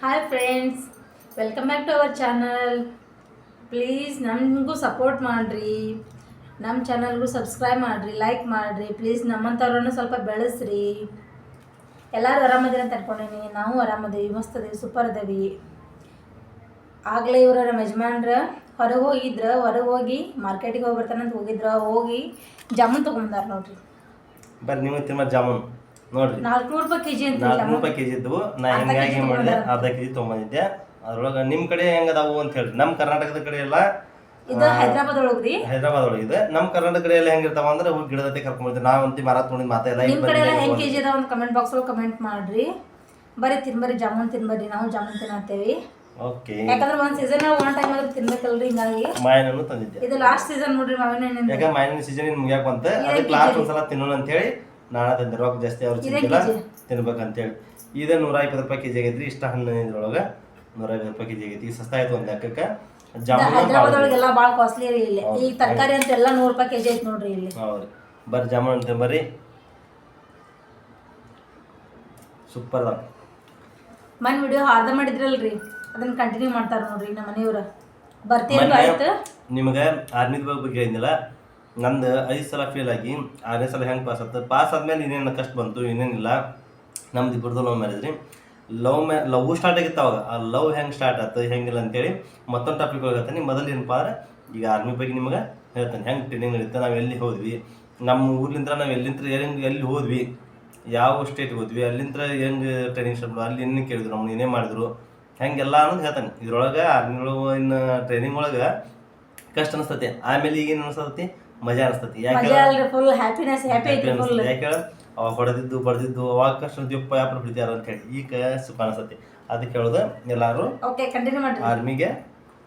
Hi friends, welcome back to our channel. Please ನಮಗೂ support ಮಾಡಿರಿ, ನಮ್ಮ ಚಾನಲ್ಗೂ ಸಬ್ಸ್ಕ್ರೈಬ್ ಮಾಡಿರಿ, ಲೈಕ್ ಮಾಡಿರಿ. ಪ್ಲೀಸ್ ನಮ್ಮಂಥವ್ರನ್ನು ಸ್ವಲ್ಪ ಬೆಳೆಸ್ರಿ. ಎಲ್ಲರೂ ಆರಾಮದಿರಿ ಅಂತ ಅನ್ಕೊಂಡೀನಿ. ನಾವು ಆರಾಮದೇವಿ, ಮಸ್ತ್ ಅದೇವಿ, ಸೂಪರ್ ಅದೇವಿ. ಆಗಲೇ ಇವರು ನಮ್ಮ ಯಜಮಾನ್ರ ಹೊರಗೆ ಹೋಗಿ ಮಾರ್ಕೆಟಿಗೆ ಹೋಗಿ ಬರ್ತಾನಂತ ಹೋಗಿ ಜಾಮೂನ್ ತೊಗೊಂಬಂದಾರ ನೋಡ್ರಿ. ಬರ್ರಿ ನೀವು ತಿಮ್ಮ ಜಾಮೂನ್ ನೋಡ್ರಿ. 400 ರೂಪಾಯಿ ಕೆಜಿ ಅಂತ. 400 ರೂಪಾಯಿ ಕೆಜಿ ಇದ್ವು. ನಾ ಹೆಂಗಾಗಿ ಮಾಡಿದೆ, ಅರ್ಧ ಕೆಜಿ ತೊಗೊಂಬಂದಿದ್ದೆ. ಅದ್ರೊಳಗೆ ನಿಮ್ಮ ಕಡೆ ಹೆಂಗದಾವು ಅಂತ ಹೇಳ್ರಿ. ನಮ್ಮ ಕರ್ನಾಟಕದ ಕಡೆ ಎಲ್ಲ ಇದು ಹೈದರಾಬಾದ್ ಒಳಗ್ರಿ. ಹೈದರಾಬಾದ್ ಒಳಗೆ ಇದೆ. ನಮ್ಮ ಕರ್ನಾಟಕ ಕಡೆ ಎಲ್ಲ ಹೆಂಗಿರ್ತಾವ ಅಂದ್ರೆ ಹೋಗಿ ಗಿಡದತ್ತೆ ಕರ್ಕೊಂಡ್ಬರ್ತೀವಿ. ನಾವಂತಿ ಮರ ತೊಗೊಂಡಿದ್ದು ಮಾತೆಲ್ಲ ನಿಮ್ಮ ಕಡೆ ಎಲ್ಲ ಹೆಂಗೆ ಕೆಜಿ ಅದಾವ ಅಂತ ಕಮೆಂಟ್ ಬಾಕ್ಸ್ ಒಳಗೆ ಕಮೆಂಟ್ ಮಾಡ್ರಿ. ಬರ್ರಿ ಜಾಮೂನ್ ತಿನ್ಬರ್ರಿ. ನಾವು ಜಾಮೂನ್ ತಿನ್ನತ್ತೇವಿ. ಓಕೆ. ಯಾಕಂದ್ರೆ ಒಂದು ಸೀಸನ್ ಒನ್ ಟೈಮ್ ಆದ್ರೂ ತಿನ್ಬೇಕಲ್ರಿ. ಹಿಂಗಾಗಿ ಮಾವಿನಣ್ಣು ತಂದಿದ್ದೆ. ಇದು ಲಾಸ್ಟ್ ಸೀಸನ್ ನೋಡ್ರಿ ಮಾವಿನ ಹಣ್ಣಿಂದು. ಯಾಕೆ ಮಾವಿನ ಸೀಸನ್ ಮುಗಿಯಾಕ ಬಂತ, ಅದಕ್ಕೆ ಲಾಸ್ಟ್ ಒಂದ್ಸಲ ತಿನ್ನೋಣ ಅಂತ ಹೇಳಿ ನಾನು ತಂದೆ. ರೊಕ್ಕ ಜಾಸ್ತಿ ಅವ್ರು ತಿಂತಿಲ್ಲ, ತಿನ್ಬೇಕಂತೇಳಿ. ಇದು 150 ರೂಪಾಯಿ ಕೆಜಿ ಆಗೈತ್ರಿ. ಇಷ್ಟ ಹಣ್ಣು ಇದ್ರೊಳಗೆ 150 ರೂಪಾಯಿ ಕೆಜಿ ಆಗೈತಿ. ಸಸ್ತಾ ಆಯ್ತು ಒಂದು ಲೆಕ್ಕಕ್ಕೆ. ಹೈದರಾಬಾದ್ ಒಳಗೆಲ್ಲ ಭಾಳ ಕಾಸ್ಟ್ಲಿ ರೀ. ಇಲ್ಲಿ ಈ ತರಕಾರಿ ಅಂತ ಎಲ್ಲ 100 ರೂಪಾಯಿ ಕೆಜಿ ಐತಿ ನೋಡ್ರಿ ಇಲ್ಲಿ. ಹೌದ್ರಿ. ಬರ್ರಿ ಜಾಮೂನ್ ಅಂತ ಬರ್ರಿ. ಸೂಪರ್ ಅದ. ಮನ್ ವಿಡಿಯೋ ಅರ್ಧ ಮಾಡಿದ್ರಲ್ರಿ, ಅದನ್ನ ಕಂಟಿನ್ಯೂ ಮಾಡ್ತಾರ ನೋಡ್ರಿ ನಮ್ಮ ಮನೆಯವ್ರ. ಬರ್ತೀವಿ ಆಯ್ತು. ನಿಮಗೆ ಆರ್ಮಿದ ಬಗ್ಗೆ ಹೇಳಿದ್ನಲ್ಲ, ನಂದು 5 ಸಲ ಫೇಲ್ ಆಗಿ 6ನೇ ಸಲ ಹೆಂಗೆ ಪಾಸ್ ಆಯ್ತು. ಪಾಸ್ ಆದ್ಮೇಲೆ ಇನ್ನೇನು ಕಷ್ಟ ಬಂತು, ಇನ್ನೇನಿಲ್ಲ. ನಮ್ದು ಇಬ್ಬರದು ಲವ್ ಮ್ಯಾರೇಜ್ ರೀ. ಲವ್ ಸ್ಟಾರ್ಟ್ ಆಗಿತ್ತು ಅವಾಗ. ಆ ಲವ್ ಹೆಂಗೆ ಸ್ಟಾರ್ಟ್ ಆಯ್ತು ಹೆಂಗಿಲ್ಲ ಅಂತೇಳಿ ಮತ್ತೊಂದು ಟಾಪಿಕ್ ಹೋಗತ್ತೀನಿ. ಮೊದಲು ಏನಪ್ಪ ಅಂದ್ರೆ, ಈಗ ಆರ್ಮಿ ಬಗ್ಗೆ ನಿಮಗೆ ಹೇಳ್ತಾನೆ. ಹೆಂಗೆ ಟ್ರೈನಿಂಗ್ ನಡೀತಾ, ನಾವು ಎಲ್ಲಿ ಹೋದ್ವಿ, ನಮ್ಮ ಊರ್ಲಿಂದ ನಾವು ಎಲ್ಲಿ ಹೋದ್ವಿ, ಯಾವ ಸ್ಟೇಟ್ಗೆ ಹೋದ್ವಿ, ಅಲ್ಲಿಂದ ಹೆಂಗೆ ಟ್ರೈನಿಂಗ್ ಸ್ಟಾರ್ಟ್ ಮಾಡೋದು, ಅಲ್ಲಿ ಏನೇನು ಕೇಳಿದ್ರು, ನಮ್ಗೆ ಏನೇ ಮಾಡಿದ್ರು, ಹೆಂಗೆಲ್ಲ ಅನ್ನೋದು ಹೇಳ್ತಾನೆ. ಇದ್ರೊಳಗೆ ಆರ್ಮಿ ಒಳಗೆ ಇನ್ನು ಟ್ರೈನಿಂಗ್ ಒಳಗೆ ಕಷ್ಟ ಅನಿಸ್ತತಿ. ಆಮೇಲೆ ಈಗೇನು ಅನಿಸ್ತತಿ, ಮಜಾ ಅನಿಸ್ತತಿ. ಯಾಕೆ ಯಾಕೆ ಅವಾಗ ಬಡ್ದಿದ್ದು ಅವಾಗ ಕಷ್ಟ ಅನ್ತೀವಪ್ಪ, ಯಾಪರ ಬಿಡ್ತಾರ ಅಂತ ಹೇಳಿ. ಈಗ ಸುಖ ಅನಿಸ್ತತಿ. ಅದಕ್ಕೆ ಹೇಳೋದು, ಎಲ್ಲರೂ ಆರ್ಮಿಗೆ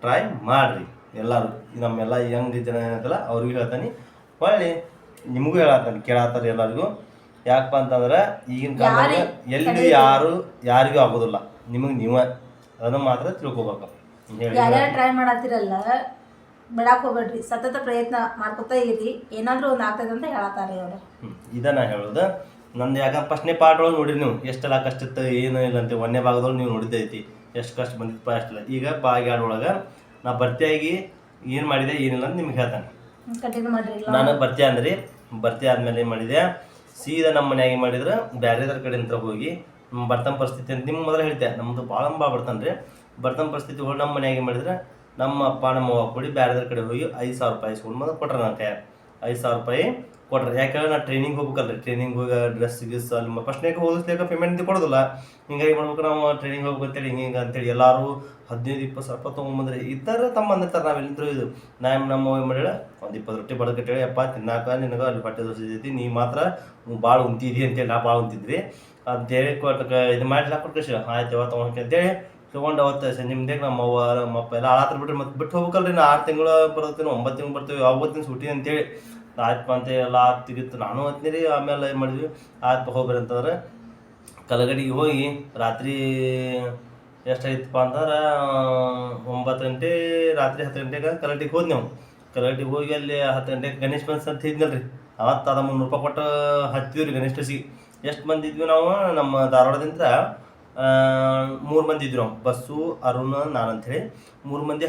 ಟ್ರೈ ಮಾಡ್ರಿ. ಎಲ್ಲರೂ ನಮ್ಮೆಲ್ಲ ಯಂಗ್ ಜನ ಏನಂತಲ್ಲ ಅವ್ರಿಗೂ ಹೇಳ್ತಾನೆ, ಹೊಳ್ಳಿ ನಿಮಗೂ ಹೇಳತ್ತಾನೆ, ಕೇಳತ್ತಾರ ಎಲ್ಲರಿಗೂ. ಯಾಕಪ್ಪ ಅಂತಂದ್ರೆ ಈಗಿನ ಕಾಲದಾಗ ಎಲ್ಲಿ ಯಾರಿಗೂ ಆಗೋದಿಲ್ಲ, ನಿಮಗೆ ನೀವೇ ಅದನ್ನು ಮಾತ್ರ ತಿಳ್ಕೊಬೇಕು. ಯಾರ್ಯಾರು ಟ್ರೈ ಮಾಡತ್ತಿರಲ್ಲ, ಬಿಡಾಕ್ ಹೋಗ್ಬೇಡ್ರಿ. ಸತತ ಪ್ರಯತ್ನ ಮಾಡ್ಕೊತಾ ಇರಿ, ಏನಾದ್ರೂ ಒಂದು ಆಗ್ತದೆ ಅಂತ ಹೇಳತ್ತಾರೆ ಅವರು. ಇದನ್ನ ಹೇಳೋದು. ನಂದು ಯಾಕಂದ್ರೆ ಫಸ್ಟ್ನೇ ಪಾರ್ಟ್ ಒಳಗೆ ನೋಡಿರಿ ನೀವು, ಎಷ್ಟೆಲ್ಲ ಕಷ್ಟ ಇತ್ತು, ಏನು ಇಲ್ಲ ಅಂತ. 1ನೇ ಭಾಗದೊಳಗೆ ನೀವು ನೋಡಿದ್ದೈತಿ ಎಷ್ಟು ಕಷ್ಟ ಬಂದಿತ್ತು ಅಷ್ಟೆಲ್ಲ. ಈಗ ಭಾಗ 2 ಒಳಗೆ ನಾ ಭರ್ತಿಯಾಗಿ ಏನು ಮಾಡಿದೆ ಏನಿಲ್ಲ ಅಂತ ನಿಮ್ಗೆ ಹೇಳ್ತಾನೆ. ನಾನು ಭರ್ತಿ ಆದ್ಮೇಲೆ ಏನು ಮಾಡಿದೆ, ಸೀದಾ ನಮ್ಮ ಮನೆಯಾಗಿ ಮಾಡಿದ್ರೆ ಬೇರೆದರ ಕಡೆ ಅಂತ ಹೋಗಿ ಬರ್ತನ ಪರಿಸ್ಥಿತಿ ಅಂತ ನಿಮ್ಗೆ ಮೊದಲು ಹೇಳ್ತೆ. ನಮ್ಮದು ಭಾಳ ಬರ್ತಾನೆ ರೀ. ಬರ್ತನ ಪರಿಸ್ಥಿತಿ ಹೋಗಿ ನಮ್ಮ ಮನೆಯಾಗಿ ಮಾಡಿದ್ರೆ ನಮ್ಮ ಅಪ್ಪ ನಮ್ಮ ಅವ್ವ ಕೂಡಿ ಬೇರೆದರ ಕಡೆ ಹೋಗಿ 5,000 ರೂಪಾಯಿ ಇಸ್ಕೊಂಡು ಮೊದಲು ಕೊಟ್ರೆ. ನನ್ನ ಕೈ 5,000 ರೂಪಾಯಿ ಕೊಟ್ರೆ. ಯಾಕಂದ್ರೆ ನಾನು ಟ್ರೈನಿಂಗ್ ಹೋಗ್ಬೇಕಲ್ರಿ. ಟ್ರೈನಿಂಗ್ ಹೋಗಿ ಡ್ರೆಸ್ ಅಲ್ಲಿ ಫಸ್ಟ್ನೇಗೆ ಹೋಗಿಸ್ಲಿಕ್ಕೆ ಪೇಮೆಂಟ್ ಕೊಡೋದಿಲ್ಲ. ಹಿಂಗಾಗಿ ಮಾಡ್ಬೇಕು ನಾವು. ಟ್ರೈನಿಂಗ್ ಹೋಗ್ಬೇಕಂತೇಳಿ ಹಿಂಗೆ ಅಂತೇಳಿ ಎಲ್ಲರೂ 15-20 ಸಾವಿರ ರೂಪಾಯಿ ತೊಗೊಂಬಂದ್ರಿ. ಈ ಥರ ತಮ್ಮ ಅಂದಿರ್ತಾರೆ. ನಾವೆಲ್ಲಿದ್ರು ಇದು ನಮ್ಮ ಮಾಡಿದ್ರೆ ಒಂದು 20 ರೊಟ್ಟಿ ಬಡಕಟ್ಟೇಳಿ, ಅಪ್ಪ ತಿನ್ನಾಕ ನಿನಗೆ ಅಲ್ಲಿ ಹೊಟ್ಟೆ ದೋಸೈತಿ, ನೀ ಮಾತ್ರ ಭಾಳ ಉಂತಿದ್ದಿ ಅಂತೇಳಿ. ನಾ ಭಾಳ ಉಂತಿದ್ವಿ ಅಂತೇಳಿ ಕೊಟ್ಟು ಇದು ಮಾಡ್ಲಾಕ ಕೊಟ್ಟು ಆಯ್ತು ಯಾವ ತೊಗೊಂಡು ಅಂತೇಳಿ ತೊಗೊಂಡು. ಅವತ್ತು ಸಂಜೆ ಮುಂದೆಗೆ ನಮ್ಮ ಅವ್ವ ನಮ್ಮ ಅಪ್ಪ ಎಲ್ಲ ಆಳಾತ್ರ ಬಿಟ್ರೆ ಮತ್ತೆ ಬಿಟ್ಟು ಹೋಗ್ಬೇಕಲ್ರಿ. ನಾ 6 ತಿಂಗಳು ಬರ್ತೀನಿ, 9 ತಿಂಗಳು ಬರ್ತೀವಿ, ಅವತ್ತಿನ ಸೂಟಿ ಅಂತೇಳಿ ಆಯ್ತು ಅಂತ ಎಲ್ಲ ತೆಗಿತ್ತು. ನಾನು ಅಂತೀನಿ ರೀ. ಆಮೇಲೆ ಏನು ಮಾಡಿದ್ವಿ, ಆಯ್ತು ಹೋಗ್ರಿ ಅಂತಂದ್ರೆ ಕಲಗಡಿಗೆ ಹೋಗಿ ರಾತ್ರಿ ಎಷ್ಟಾಗಿತ್ತಪ್ಪ ಅಂತಂದ್ರೆ 9 ಗಂಟೆ, ರಾತ್ರಿ 10 ಗಂಟೆಗೆ ಕಲಗಡಿಗೆ ಹೋದ್ ನಾವು. ಕಲಗಡಿಗೆ ಹೋಗಿ ಅಲ್ಲಿ 10 ಗಂಟೆಗೆ ಗಣೇಶ್ ಬನ್ಸ್ ಅಂತ ಇದ್ನಲ್ರಿ, ಅವತ್ತು ಅದ 300 ರೂಪಾಯಿ ಕೊಟ್ಟು ಹತ್ತಿದ್ವಿ ರೀ ಗಣೇಶ್ ಬಸ್ಸಿಗೆ. ಎಷ್ಟು ಮಂದಿ ಇದ್ವಿ ನಾವು, ನಮ್ಮ ಧಾರವಾಡದಿಂದ 3 ಮಂದಿ ಇದ್ವಿ ನಾವು. ಬಸ್ಸು, ಅರುಣ್, ನಾನು ಅಂಥೇಳಿ 3 ಮಂದಿ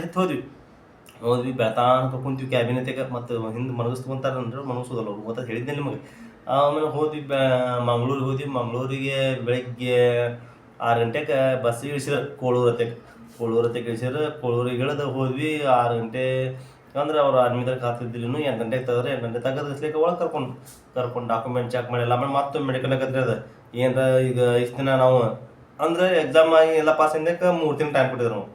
ಹೋದ್ವಿ. ಬೆಳತಾನ ಕುಂತೀವಿ ಕ್ಯಾಬಿನೆತ್ಗೆ. ಮತ್ತು ಹಿಂದೆ ಮನಗಿಸ್ಕೊಂತಾರೆ ಅಂದ್ರೆ ಮನಗಿಸೋದಲ್ಲ ಅವ್ರು, ಗೊತ್ತಾಗ ಹೇಳಿದ್ದೆ ನಿಮಗೆ. ಆಮೇಲೆ ಹೋದ್ವಿ ಮಂಗ್ಳೂರಿಗೆ ಹೋದ್ವಿ. ಮಂಗ್ಳೂರಿಗೆ ಬೆಳಗ್ಗೆ 6 ಗಂಟೆಗೆ ಬಸ್ ಇಳಿಸಿದ್ರು. ಕೋಳೂರತ್ತೆಗೆ ಇಳಿಸಿದ್ರು. ಕೋಳೂರಿಗೆ ಇಳಿದು ಹೋದ್ವಿ 6 ಗಂಟೆ ಅಂದ್ರೆ ಅವ್ರು ಆರ್ಮಿದಾಗ ಕಾತಿದ್ದಿಲ್ಲ. 8 ಗಂಟೆಗೆ ತೆಗೆದ್ರೆ 8 ಗಂಟೆ ತೆಗೆದಿಸ್ಲಿಕ್ಕೆ ಒಳಗೆ ಕರ್ಕೊಂಡು ಡಾಕ್ಯುಮೆಂಟ್ ಚೆಕ್ ಮಾಡಿ ಎಲ್ಲ ಮಾಡಿ ಮತ್ತೆ ಮೆಡಿಕಲ್ ಆಗತ್ರಿ. ಅದು ಏನರ ಈಗ ಇಷ್ಟು ದಿನ ನಾವು ಅಂದರೆ ಎಕ್ಸಾಮ್ ಆಗಿ ಎಲ್ಲ ಪಾಸ್ ಆಗಿದ್ದಕ್ಕೆ 3 ತಿಂಗಳು ಟೈಮ್ ಕೊಟ್ಟಿದ್ರು ನಾವು.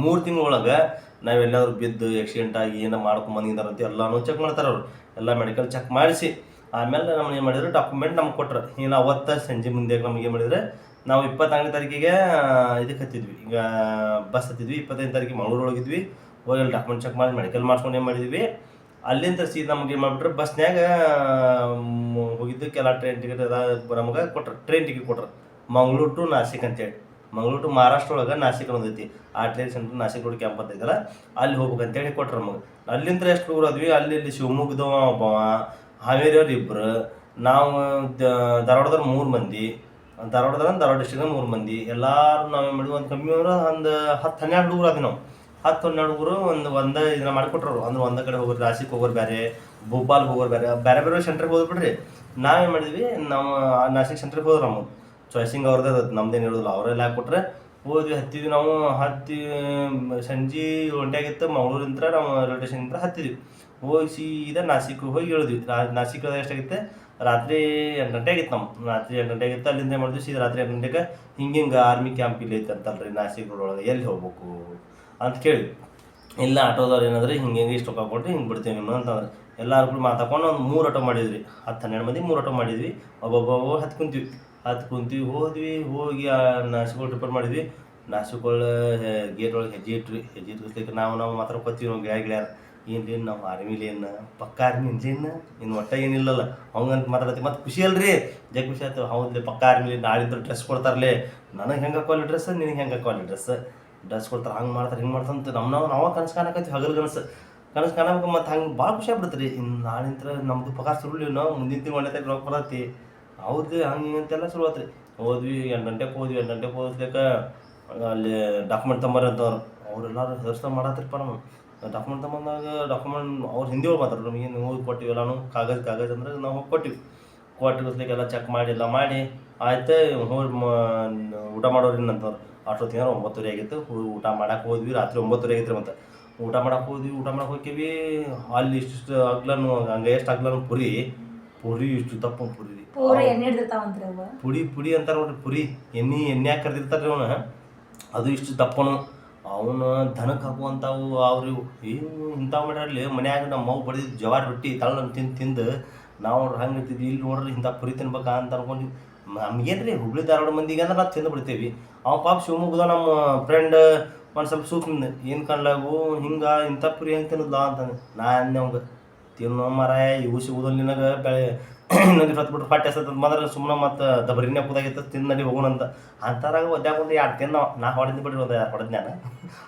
3 ತಿಂಗಳೊಳಗೆ ನಾವೆಲ್ಲಾದ್ರೂ ಬಿದ್ದು ಆಕ್ಸಿಡೆಂಟ್ ಆಗಿ ಏನೋ ಮಾಡ್ಕೊಂಬಂದಿದ್ದಾರಂತ ಎಲ್ಲನೂ ಚೆಕ್ ಮಾಡ್ತಾರೆ ಅವರು. ಎಲ್ಲ ಮೆಡಿಕಲ್ ಚೆಕ್ ಮಾಡಿಸಿ ಆಮೇಲೆ ನಮ್ಗೆ ಏನು ಮಾಡಿದ್ರು, ಡಾಕ್ಯುಮೆಂಟ್ ನಮ್ಗೆ ಕೊಟ್ಟರು. ಇನ್ನು ಅವತ್ತು ಸಂಜೆ ಮುಂದೆ ನಮ್ಗೆ ಏನು ಮಾಡಿದರೆ, ನಾವು 24ನೇ ತಾರೀಕಿಗೆ ಇದಕ್ಕೆ ಹತ್ತಿದ್ವಿ. ಈಗ ಬಸ್ ಹತ್ತಿದ್ವಿ. 25ನೇ ತಾರೀಕಿಗೆ ಮಂಗ್ಳೂರು ಒಳಗಿದ್ವಿ. ಹೋಗಿ ಅಲ್ಲಿ ಡಾಕ್ಯುಮೆಂಟ್ ಚೆಕ್ ಮಾಡಿ ಮೆಡಿಕಲ್ ಮಾಡ್ಸ್ಕೊಂಡು ಏನು ಮಾಡಿದ್ವಿ, ಅಲ್ಲಿಂದ ಸೀದಾ ನಮ್ಗೆ ಏನು ಮಾಡಿಬಿಟ್ರೆ ಬಸ್ನ್ಯಾಗ ಹೋಗಿದ್ದಕ್ಕೆಲ್ಲ ಟ್ರೈನ್ ಟಿಕೆಟ್ ನಮಗೆ ಕೊಟ್ಟರು. ಟ್ರೈನ್ ಟಿಕೆಟ್ ಕೊಟ್ಟರು ಮಂಗ್ಳೂರು ಟು ನಾಸಿಕ್ ಅಂತೇಳಿ. ಮಂಗ್ಳೂರು ಟು ಮಹಾರಾಷ್ಟ್ರ ಒಳಗೆ ನಾಸಿಕ್ ಒಂದೈತಿ. ಆ train centre Nashik road camp ಅಂತೈತಲ್ಲ, ಅಲ್ಲಿ ಹೋಗ್ಬೇಕಂತೇಳಿ ಕೊಟ್ರು ನಮಗೆ. ಅಲ್ಲಿಂದ ಎಷ್ಟು ದೂರ ಆದ್ವಿ. ಅಲ್ಲಿ ಶಿವಮೊಗ್ಗದವ ಒಬ್ಬವ, ಹಾವೇರಿಯವ್ರು 2, ನಾವು ಧಾರವಾಡದವ್ರು 3 ಮಂದಿ. ಧಾರವಾಡ ಡಿಸ್ಟ್ರಿಕ್ಟ್ 3 ಮಂದಿ ಎಲ್ಲಾರು ನಾವೇನು ಮಾಡಿದ್ವಿ ಒಂದು ಕಮ್ಮಿ ಅಂದ್ರೆ ಒಂದು 10-12 ಹುಡುಗರು ಅದ ನಾವು 10-12 ಹುಡುಗರು ಒಂದೇ ಇದನ್ನ ಮಾಡಿಕೊಟ್ರು ಅಂದ್ರೆ ಒಂದೇ ಕಡೆ ಹೋಗೋರು ನಾಸಿಕ್ ಹೋಗೋರು ಬೇರೆ ಭೋಪಾಲ್ಗೆ ಹೋಗೋರು ಬೇರೆ ಸೆಂಟ್ರಿಗೆ ಹೋಗ್ಬಿಡ್ರಿ ನಾವೇನು ಮಾಡಿದ್ವಿ ನಾವು ನಾಸಿಕ್ ಸೆಂಟ್ರಿಗೆ ಹೋದ್ರು ನಮ್ಮ ಚಾಯ್ಸಿಂಗ್ ಅವ್ರದ್ದೇ ನಮ್ದೇನು ಇರೋದಿಲ್ಲ ಅವರೆಲ್ಲ ಹಾಕ್ಬಿಟ್ರೆ ಹೋದ್ವಿ ಹತ್ತಿದ್ವಿ ನಾವು ಸಂಜೆ 1 ಗಂಟೆ ಆಗಿತ್ತು ಮಂಗಳೂರಿಂದ ನಾವು ರೈಲ್ವೆ ಸ್ಟೇಷನ್ನಿಂದ ಹತ್ತಿದ್ವಿ ಹೋಗಿ ಸೀದಾ ನಾಸಿಕ್ಗೆ ಹೋಗಿ ಹೇಳಿದ್ವಿ ನಾಸಿಕ್ ಎಷ್ಟಾಗಿತ್ತು ರಾತ್ರಿ 8 ಗಂಟೆ ಆಗಿತ್ತು ರಾತ್ರಿ 8 ಗಂಟೆ ಆಗಿತ್ತು ಅಲ್ಲಿಂದ ಏನು ಮಾಡಿದ್ವಿ ಸೀದಾ ರಾತ್ರಿ 8 ಗಂಟೆಗೆ ಹಿಂಗೆ ಆರ್ಮಿ ಕ್ಯಾಂಪ್ ಇಲ್ಲಿ ಐತೆ ಅಂತಲ್ರಿ ನಾಸಿಕ್ ಒಳಗೆ ಎಲ್ಲಿ ಹೋಗ್ಬೇಕು ಅಂತ ಕೇಳಿ ಇಲ್ಲ ಆಟೋದವ್ರು ಏನಾದ್ರೆ ಹಿಂಗೆ ಇಷ್ಟು ರೊಕ್ಕ ಕೊಟ್ಟು ಹಿಂಗೆ ಬಿಡ್ತೀವಿ ನಿಮ್ಮ ಅಂತಂದ್ರೆ ಎಲ್ಲರೂ ಕೂಡ ಮಾತಾಡ್ಕೊಂಡು ಒಂದು 3 ಆಟೋ ಮಾಡಿದ್ವಿ 10-12 ಮಂದಿ 3 ಆಟೋ ಮಾಡಿದ್ವಿ ಒಬ್ಬೊಬ್ಬ ಹತ್ತು ಕುಂತೀವಿ ಹೋದ್ವಿ ಹೋಗಿ ನಾಸಿಗಳು ರಿಪೇರ್ ಮಾಡಿದ್ವಿ ನಾಸಿಗಳು ಗೇಟ್ ಒಳಗೆ ಹೆಜ್ಜೆ ಇಟ್ಲಿಕ್ಕೆ ನಾವು ಮಾತಾಡ್ಕೊತೀವಿ ನಾವು ಗಿಳ್ಯಾರ ಏನ್ರಿ ನಾವು ಆರ್ಮಿಲಿ ಏನು ಪಕ್ಕ ಆರ್ಮಿ ಇನ್ಲೇನು ಇನ್ನು ಒಟ್ಟ ಏನಿಲ್ಲಲ್ಲ ಹಂಗಂತ ಮಾತಾಡತ್ತಿ ಮತ್ತು ಖುಷಿ ಅಲ್ರಿ ಖುಷಿ ಆಯ್ತು ಹೌದ್ಲಿ ಪಕ್ಕ ಆರ್ಮಿಲಿ ನಾಳಿದ್ದು ಡ್ರೆಸ್ ಕೊಡ್ತಾರಲ್ಲೇ ನನಗೆ ಹೆಂಗೆ ಹಾಕೋಲಿ ಡ್ರೆಸ್ ನಿನಗೆ ಹೆಂಗೆ ಹಾಕೋಲಿ ಡ್ರೆಸ್ ಕೊಡ್ತಾರೆ ಹಂಗೆ ಮಾಡ್ತಾರೆ ಹಿಂಗೆ ಮಾಡ್ತಂತ ನಾವು ಕನಸು ಕಾಣಕತ್ತೀವಿ ಹಗಲು ಕನಸು ಕಾಣಬೇಕು ಮತ್ತು ಹಂಗೆ ಭಾಳ ಖುಷಿ ಆಗ್ಬಿಡ್ತು ರೀ ಇನ್ನು ನಾಳಿಂತ್ರ ನಮ್ಮದು ಪಗಾರ ಸುರುಳಿ ನಾವು ಮುಂದಿನ ತಿಂಗಳು 1 ತಾರೀಕು ರೊಕ್ಕ ಬರತ್ತಿ ಹೌದು ಹಂಗೆ ಅಂತೆಲ್ಲ ಶುರು ಆತ್ರಿ ಹೋದ್ವಿ 8 ಗಂಟೆಗೆ ಹೋದ್ಲಿಕ್ಕೆ ಅಲ್ಲಿ ಡಾಕ್ಯುಮೆಂಟ್ ತೊಂಬರ್ರಿ ಅಂತವ್ರು ಅವರೆಲ್ಲರೂ ಹೆದರ್ಸ್ತಾ ಮಾಡತ್ರಿಪ್ಪ ನಾವು ಡಾಕ್ಯುಮೆಂಟ್ ತೊಗೊಂಡಾಗ ಅವ್ರು ಹಿಂದಿ ಒಳಗೆ ಮಾತಾಡ್ರು ನಮಗೆ ಹೋಗಿ ಕೊಟ್ಟಿವಿ ಎಲ್ಲಾನು ಕಾಗಜ ಅಂದ್ರೆ ನಾವು ಹೋಗಿ ಕೊಟ್ಟಿಗೆ ಎಲ್ಲ ಚೆಕ್ ಮಾಡಿ ಎಲ್ಲ ಮಾಡಿ ಆಯ್ತು ಹೋಗಿ ಊಟ ಮಾಡೋರಿ ಅಂತವ್ರು ಅಷ್ಟೊತ್ತಿಗೆ 9:30 ಆಗಿತ್ತು ಊಟ ಮಾಡಕ್ಕೆ ಹೋದ್ವಿ ರಾತ್ರಿ 9:30 ಆಗಿತ್ತು ಮತ್ತು ಊಟ ಮಾಡಕ್ಕೆ ಹೋಗ್ತೀವಿ ಅಲ್ಲಿ ಇಷ್ಟು ಅಗ್ಲನು ಹಂಗೆ ಎಷ್ಟು ಅಗ್ಲನು ಪುರಿ ಇಷ್ಟು ದಪ್ಪ ಪುರಿ ಪುಡಿ ಅಂತಾರೆ ನೋಡ್ರಿ ಪುರಿ ಎಣ್ಣೆ ಹಾಕಿ ಕರ್ದಿರ್ತಾರೆ ರೀ ಅವನು ಅದು ಇಷ್ಟು ದಪ್ಪನು ಅವನು ದನಕ್ಕೆ ಹಾಕುವಂಥವು ಅವ್ರು ಏನು ಇಂಥವು ಮಾಡ್ಯಾರಲ್ಲಿ ಮನ್ಯಾಗ ನಮ್ಮ ಮಗು ಬಡಿದಿದ್ದು ಜವಾರಿ ರೊಟ್ಟಿ ತಳ್ಳ ತಿಂದು ನಾವು ಹಂಗೆ ಇರ್ತಿದ್ವಿ ಇಲ್ಲಿ ನೋಡ್ರಿ ಇಂಥ ಪುರಿ ತಿನ್ಬೇಕಾ ಅಂತ ಅನ್ಕೊಂಡು ನಮ್ಗೇನು ರೀ ಹುಬ್ಳಿ ಧಾರವಾಡ ಮಂದಿಗೆ ಅಂದ್ರೆ ನಾವು ತಿಂದು ಬಿಡ್ತೇವೆ ಅವ ಪಾಪ ಶಿವಮೊಗ್ಗದ ನಮ್ಮ ಫ್ರೆಂಡ್ ಒಂದು ಸ್ವಲ್ಪ ಸೂಕ್ಷ್ಮ ಏನು ಕಣ್ಲಾಗು ಹಿಂಗೆ ಇಂಥ ಪುರಿ ಹೆಂಗೆ ತಿನ್ನೋದ್ಲ ಅಂತಂದು ನಾನು ಅವಂಗೆ ತಿನ್ನೋ ಮರ ಇವು ಸಿಗೋದಿಲ್ಲ ನಿನಗೆ ಬೆಳೆ ಇನ್ನೊಂದು ಹೊತ್ತು ಪಟ್ಟೆ ಎಸತ್ತದ ಮಾತ್ರ ಸುಮ್ಮನೆ ಮತ್ತು ದಬರಿನೇ ಕೂದಾಗಿತ್ತು ತಿಂದು ನಡಿ ಹೋಗೋಣಂತ ಅಂತಾರಾಗ ಒದ್ದಾಕೊಂಡು 2 ತಿನ್ನ ನಾ ಹೊಡೆದು ಬಿಡ್ರಿ ಒಂದು 2 ಹೊಡೆದು ನಾನು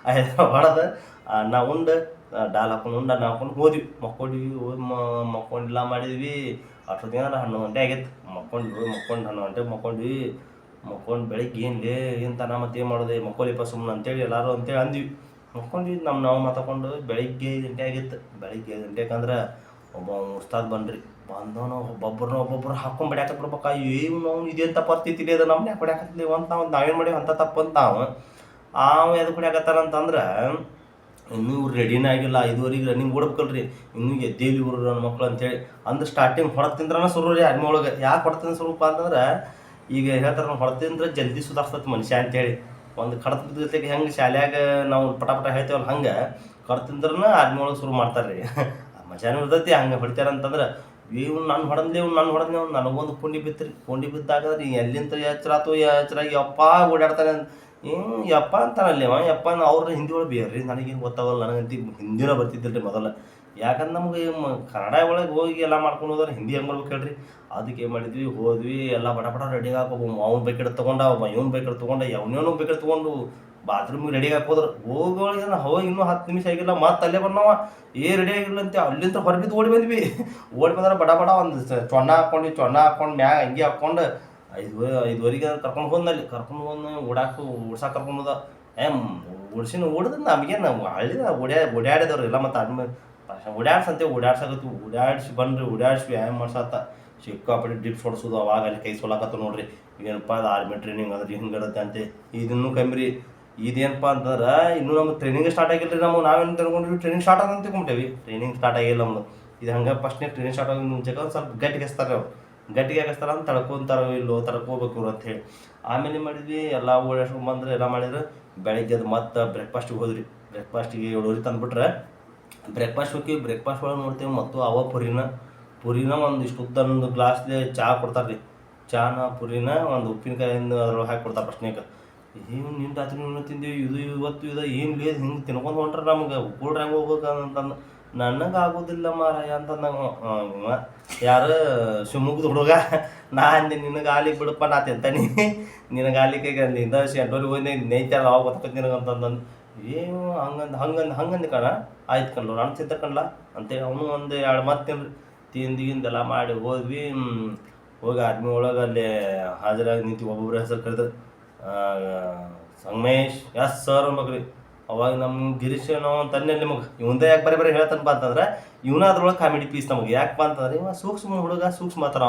ಹೊಡೆದು ನಾವು ಉಂಡು ಡಾಲ್ ಹಾಕೊಂಡು ಹಾಕೊಂಡು ಹೋದ್ವಿ ಮಕ್ಕೊಂಡಿಲ್ಲ ಮಾಡಿದ್ವಿ ಅಷ್ಟೊತ್ತಿಗೆ 11 ಗಂಟೆ ಆಗಿತ್ತು ಮಕ್ಕೊಂಡು 11 ಗಂಟೆಗೆ ಮಕ್ಕೊಂಡು ಬೆಳಿಗ್ಗೆ ಏನ್ಲೇ ಎಂತ ಮತ್ತೆ ಏನು ಮಾಡೋದು ಮಕ್ಕೋಲಿಪ್ಪ ಸುಮ್ಮನೆ ಅಂತೇಳಿ ಎಲ್ಲರೂ ಅಂತೇಳಿ ಅಂದ್ವಿ ಮಕ್ಕೊಂಡ್ವಿ ನಾವು ಮಾತಾಡ್ಕೊಂಡು ಬೆಳಿಗ್ಗೆ 5 ಗಂಟೆ ಆಗಿತ್ತು ಬೆಳಿಗ್ಗೆ 5 ಗಂಟೆಗೆ ಅಂದ್ರೆ ಒಬ್ಬ ಉಸ್ತಾದ್ ಬಂದ್ರಿ ಬಂದವನು ಒಬ್ಬೊಬ್ಬರು ಹಾಕೊಂಡು ಬಡಿಯಾಕ ಬಿಡ್ಬೇಕ ಏನು ನಾವು ಇದೇನು ತಪ್ಪು ಬರ್ತಿತ್ತಿಲ್ಲ ಅದು ನಮ್ಮನೆ ಹೊಡ್ಯಾಕತ್ತೀವಿ ಅಂತ ನಾವೇನು ಮಾಡೀವಿ ಅಂತ ತಪ್ಪು ಅಂತ ಅವ ಎದಕ್ಕೆ ಹೊಡ್ಯಾಕತ್ತಾರ ಅಂತಂದ್ರೆ ಇನ್ನೂ ಇವ್ರು ರೆಡಿನೇ ಆಗಿಲ್ಲ 5:30 ರನ್ನಿಂಗ್ ಓಡ್ಬೇಕಲ್ರಿ ಇನ್ನೂ ಎದ್ದೇಲಿ ಇವ್ರು ನನ್ನ ಮಕ್ಳು ಅಂತೇಳಿ ಅಂದ್ರೆ ಸ್ಟಾರ್ಟಿಂಗ್ ಹೊಡೆತಿಂದ್ರನ ಸುರು ರೀ ಆರ್ಮಿ ಒಳಗೆ ಯಾಕೆ ಹೊಡ್ತಿಂದ ಸ್ವರೂಪ ಅಂತಂದ್ರೆ ಈಗ ಹೇಳ್ತಾರೆ ನಾವು ಹೊಡೆತಿಂದ್ರೆ ಜಲ್ದಿ ಸುಧಾರಿಸ್ತೈತಿ ಮನುಷ್ಯ ಅಂತೇಳಿ ಒಂದು ಕಡತ ಜೊತೆಗೆ ಹೆಂಗೆ ಶಾಲ್ಯಾಗ ನಾವು ಪಟ ಹೇಳ್ತೇವಲ್ಲ ಹಂಗೆ ಕಡ್ತಿಂದ್ರನ ಆರ್ಮಿ ಒಳಗೆ ಶುರು ಮಾಡ್ತಾರೆ ರೀ ಮಜಾನು ಇರ್ತೈತಿ ಹಂಗೆ ಹೊಡಿತಾರಂತಂದ್ರೆ ಇವ್ನು ನಾನು ಹೊಡೆದ್ಲಿ ನನಗೊಂದು ಪುಂಡಿ ಬಿದ್ದಾಗ ರೀ ಎಲ್ಲಿಂದ ಎಚ್ಚರಾಗಿ ಯಪ್ಪ ಓಡಾಡ್ತಾನೆ ಯಪ್ಪ ಅಂತಾನಲ್ಲಿ ಯಪ್ಪ ಅವ್ರ ಹಿಂದಿ ಒಳಗೆ ಬೇರೆ ರೀ ನನಗೇನು ಗೊತ್ತಾಗಲ್ಲ ನನಗಂತ ಹಿಂದಿನ ಬರ್ತಿದ್ದಿಲ್ಲ ರೀ ಮೊದಲು ಯಾಕಂದ್ರೆ ನಮ್ಗೆ ಕನ್ನಡ ಒಳಗೆ ಹೋಗಿ ಎಲ್ಲ ಮಾಡ್ಕೊಂಡು ಹೋದ್ರೆ ಹಿಂದಿ ಹೆಂಗೆ ಮಾಡ್ಬೇಕು ಹೇಳ್ರಿ ಅದಕ್ಕೆ ಏನು ಮಾಡಿದ್ವಿ ಹೋದ್ವಿ ಎಲ್ಲ ಬಡ ರೆಡಿ ಹಾಕೋಬ ಅವ್ನ ಬೈಕೆಟ್ ತೊಗೊಂಡ ಇವ್ನ ಬೈಕೆಟ್ ತೊಗೊಂಡ ಯಾವನೇನೋ ಬೈಕೆಟ್ ತೊಗೊಂಡು ಬಾತ್ರೂಮಿಗೆ ರೆಡಿ ಹಾಕೋದ್ರೆ ಹೋಗಿ ಹೋಗಿ ಇನ್ನೂ 10 ನಿಮಿಷ ಆಗಿಲ್ಲ ಮತ್ತೆ ಅಲ್ಲೇ ಬಂದವ ರೆಡಿ ಆಗಿಲ್ಲ ಅಂತ ಅಲ್ಲಿಂದ ಹೊರಬಿದ್ದು ಓಡಿ ಬಂದ್ವಿ ಬಂದ್ರೆ ಬಡ ಒಂದು ಚೊಣ್ಣ ಹಾಕೊಂಡು ಮ್ಯಾಗ ಅಂಗಿ ಹಾಕ್ಕೊಂಡು 5:30ಗೆ ಕರ್ಕೊಂಡು ಹೋದ್ನಲ್ಲಿ ಓಡ್ಸಾಕ ಕರ್ಕೊಂಡು ಹೋದ ಓಡಿದ್ರೆ ನಮಗೇನು ಹಳ್ಳಿದ ಓಡಾಡಿದವ್ರು ಎಲ್ಲ ಮತ್ತು ಆದ್ಮೇಲೆ ಓಡಾಡ್ಸಿ ಓಡಾಡ್ಸಿ ವ್ಯಾಯಾಮ ಮಾಡ್ಸತ್ತ ಸಿಕ್ಕಾಪಟ್ಟೆ ಡಿಪ್ಸ್ ಹೊಡ್ಸೋದು ಅವಾಗ ಅಲ್ಲಿ ಕೈ ಸೋಲಾಕತ್ತ ನೋಡ್ರಿ ಏನಪ್ಪ ಅದು ಆರ್ಮಿ ಟ್ರೈನಿಂಗ್ ಅಂದ್ರೆ ಹಿಂಗೆ ಇರುತ್ತೆ ಅಂತೆ ಇದನ್ನು ಕಮ್ಮಿ ಇದೇನಪ್ಪ ಅಂತಂದ್ರೆ ಇನ್ನೂ ನಮ್ಗೆ ಟ್ರೈನಿಂಗ್ ಸ್ಟಾರ್ಟ್ ಆಗಿಲ್ಲ ರೀ ನಾವೇನು ತಿಳ್ಕೊಂಡ್ರಿ ಟ್ರೈನಿಂಗ್ ಸ್ಟಾರ್ಟ್ ಆಗಂತ ತಿಳ್ಕೊಂಬಿಟ್ಟೇವಿ ಟ್ರೈನಿಂಗ್ ಸ್ಟಾರ್ಟ್ ಆಗಿಲ್ಲ ನಮ್ದು ಇದು ಹಂಗೆ ಫಸ್ಟ್ನೇ ಟ್ರೈನಿಂಗ್ ಸ್ಟಾರ್ಟ್ ಆಗಿ ಮುಂಚೆ ಸ್ವಲ್ಪ ಗಟ್ಟಿಗೆ ಹಚ್ತಾರೆ ಅವ್ರು ಗಟ್ಟಿಗೆ ಹಾಕಿಸ್ತಾರೆ ಅಂತ ತಡ್ಕೊತಾರೋ ಇಲ್ಲೋ ತಡ್ಕೋಬೇಕು ಇವ್ರು ಅಂತ ಹೇಳಿ ಆಮೇಲೆ ಏನು ಮಾಡಿದ್ವಿ ಎಲ್ಲ ಓಡಾಡ್ಸ್ಕೊಂಡು ಬಂದ್ರೆ ಎಲ್ಲ ಮಾಡಿದ್ರೆ ಬೆಳಗ್ಗೆ ಅದು ಮತ್ತೆ ಬ್ರೇಕ್ಫಾಸ್ಟಿಗೆ ಹೋದ್ರಿ ಬ್ರೇಕ್ಫಾಸ್ಟಿಗೆ 7:30 ತಂದುಬಿಟ್ರೆ ಬ್ರೇಕ್ಫಾಸ್ಟ್ ಒಳಗೆ ನೋಡ್ತೇವೆ ಮತ್ತು ಅವ ಪುರಿನ ಒಂದು ಇಷ್ಟು ಉದ್ದೊಂದು ಗ್ಲಾಸ್ಲೆ ಚಹಾ ಕೊಡ್ತಾರೆ ರೀ ಚಾನ ಪುರಿನ ಒಂದು ಉಪ್ಪಿನಕಾಯಿಂದ ಅದ್ರೊಳಗೆ ಹಾಕಿ ಕೊಡ್ತಾರೆ ಫಸ್ಟ್ನೇಕ ಏನು ನಿನ್ನ ರಾತ್ರಿ ತಿಂದೀವಿ ಇವತ್ತು ಏನು లేదు ಹಿಂಗೆ ತಿನ್ಕೊಂಡು ಹೊಂಟ್ರೆ ನಮ್ಗೆ ಕೂಡ್ರೆ ಹೆಂಗೆ ಹೋಗ್ಬೇಕು ಅಂತಂದು ನನಗೆ ಆಗೋದಿಲ್ಲ ಮಾರಾಯ ಅಂತಂದಂಗ ಯಾರು ಶಿವಮೊಗ್ಗದ ಹುಡುಗ ನಾ ಅಂದೆ ನಿನಗೆ ಆಲಿಗೆ ಬಿಡಪ್ಪ ನಾ ತಿಂತಾನೆ ನಿನಗೆ ಆಲಿಕೆ ಇಂದ ಶೆಂಟೋರಿಗೆ ಹೋಗಿ ನೈತಾರ ಅವಾಗ ಗೊತ್ತಾಕೈತಿ ನಿನಗೆ ಅಂತಂದು ಏನು ಹಂಗಂದು ಕಣ ಆಯ್ತು ಕಣ್ಲು ನಾನು ತಿಂತ ಕಣ್ಲ ಅಂತೇಳಿ ಅವನು ಒಂದು 2 ಮಾತು ತಿಂದ್ರಿ ತಿಂದಿಂದೆಲ್ಲ ಮಾಡಿ ಹೋದ್ವಿ ಹೋಗಿ ಆರ್ಮಿ ಒಳಗೆ ಅಲ್ಲಿ ಹಾಜರಾಗಿ ನಿಂತು ಒಬ್ಬೊಬ್ಬರ ಹೆಸರು ಕರೆದು ಸಂಗಮೇಶ್ ಎಸ್ ಸರ್ ಅನ್ಬೇಕ್ರಿ. ಅವಾಗ ನಮ್ಮ ಗಿರೀಶ್ ನಾವು ತಂದೆ ನಿಮಗೆ ಇವಂದೇ ಯಾಕೆ ಬರೀ ಬರೀ ಹೇಳ್ತಾನಪ್ಪ ಅಂತಂದ್ರೆ ಇವನ ಅದ್ರೊಳಗೆ ಕಾಮಿಡಿ ಪೀಸ್ ನಮಗೆ ಯಾಕಪ್ಪ ಅಂತಂದ್ರೆ ಇವ ಸೂಕ್ಷ್ಮ ಹುಡುಗ ಸೂಕ್ಷ್ಮ ಮಾತಾರ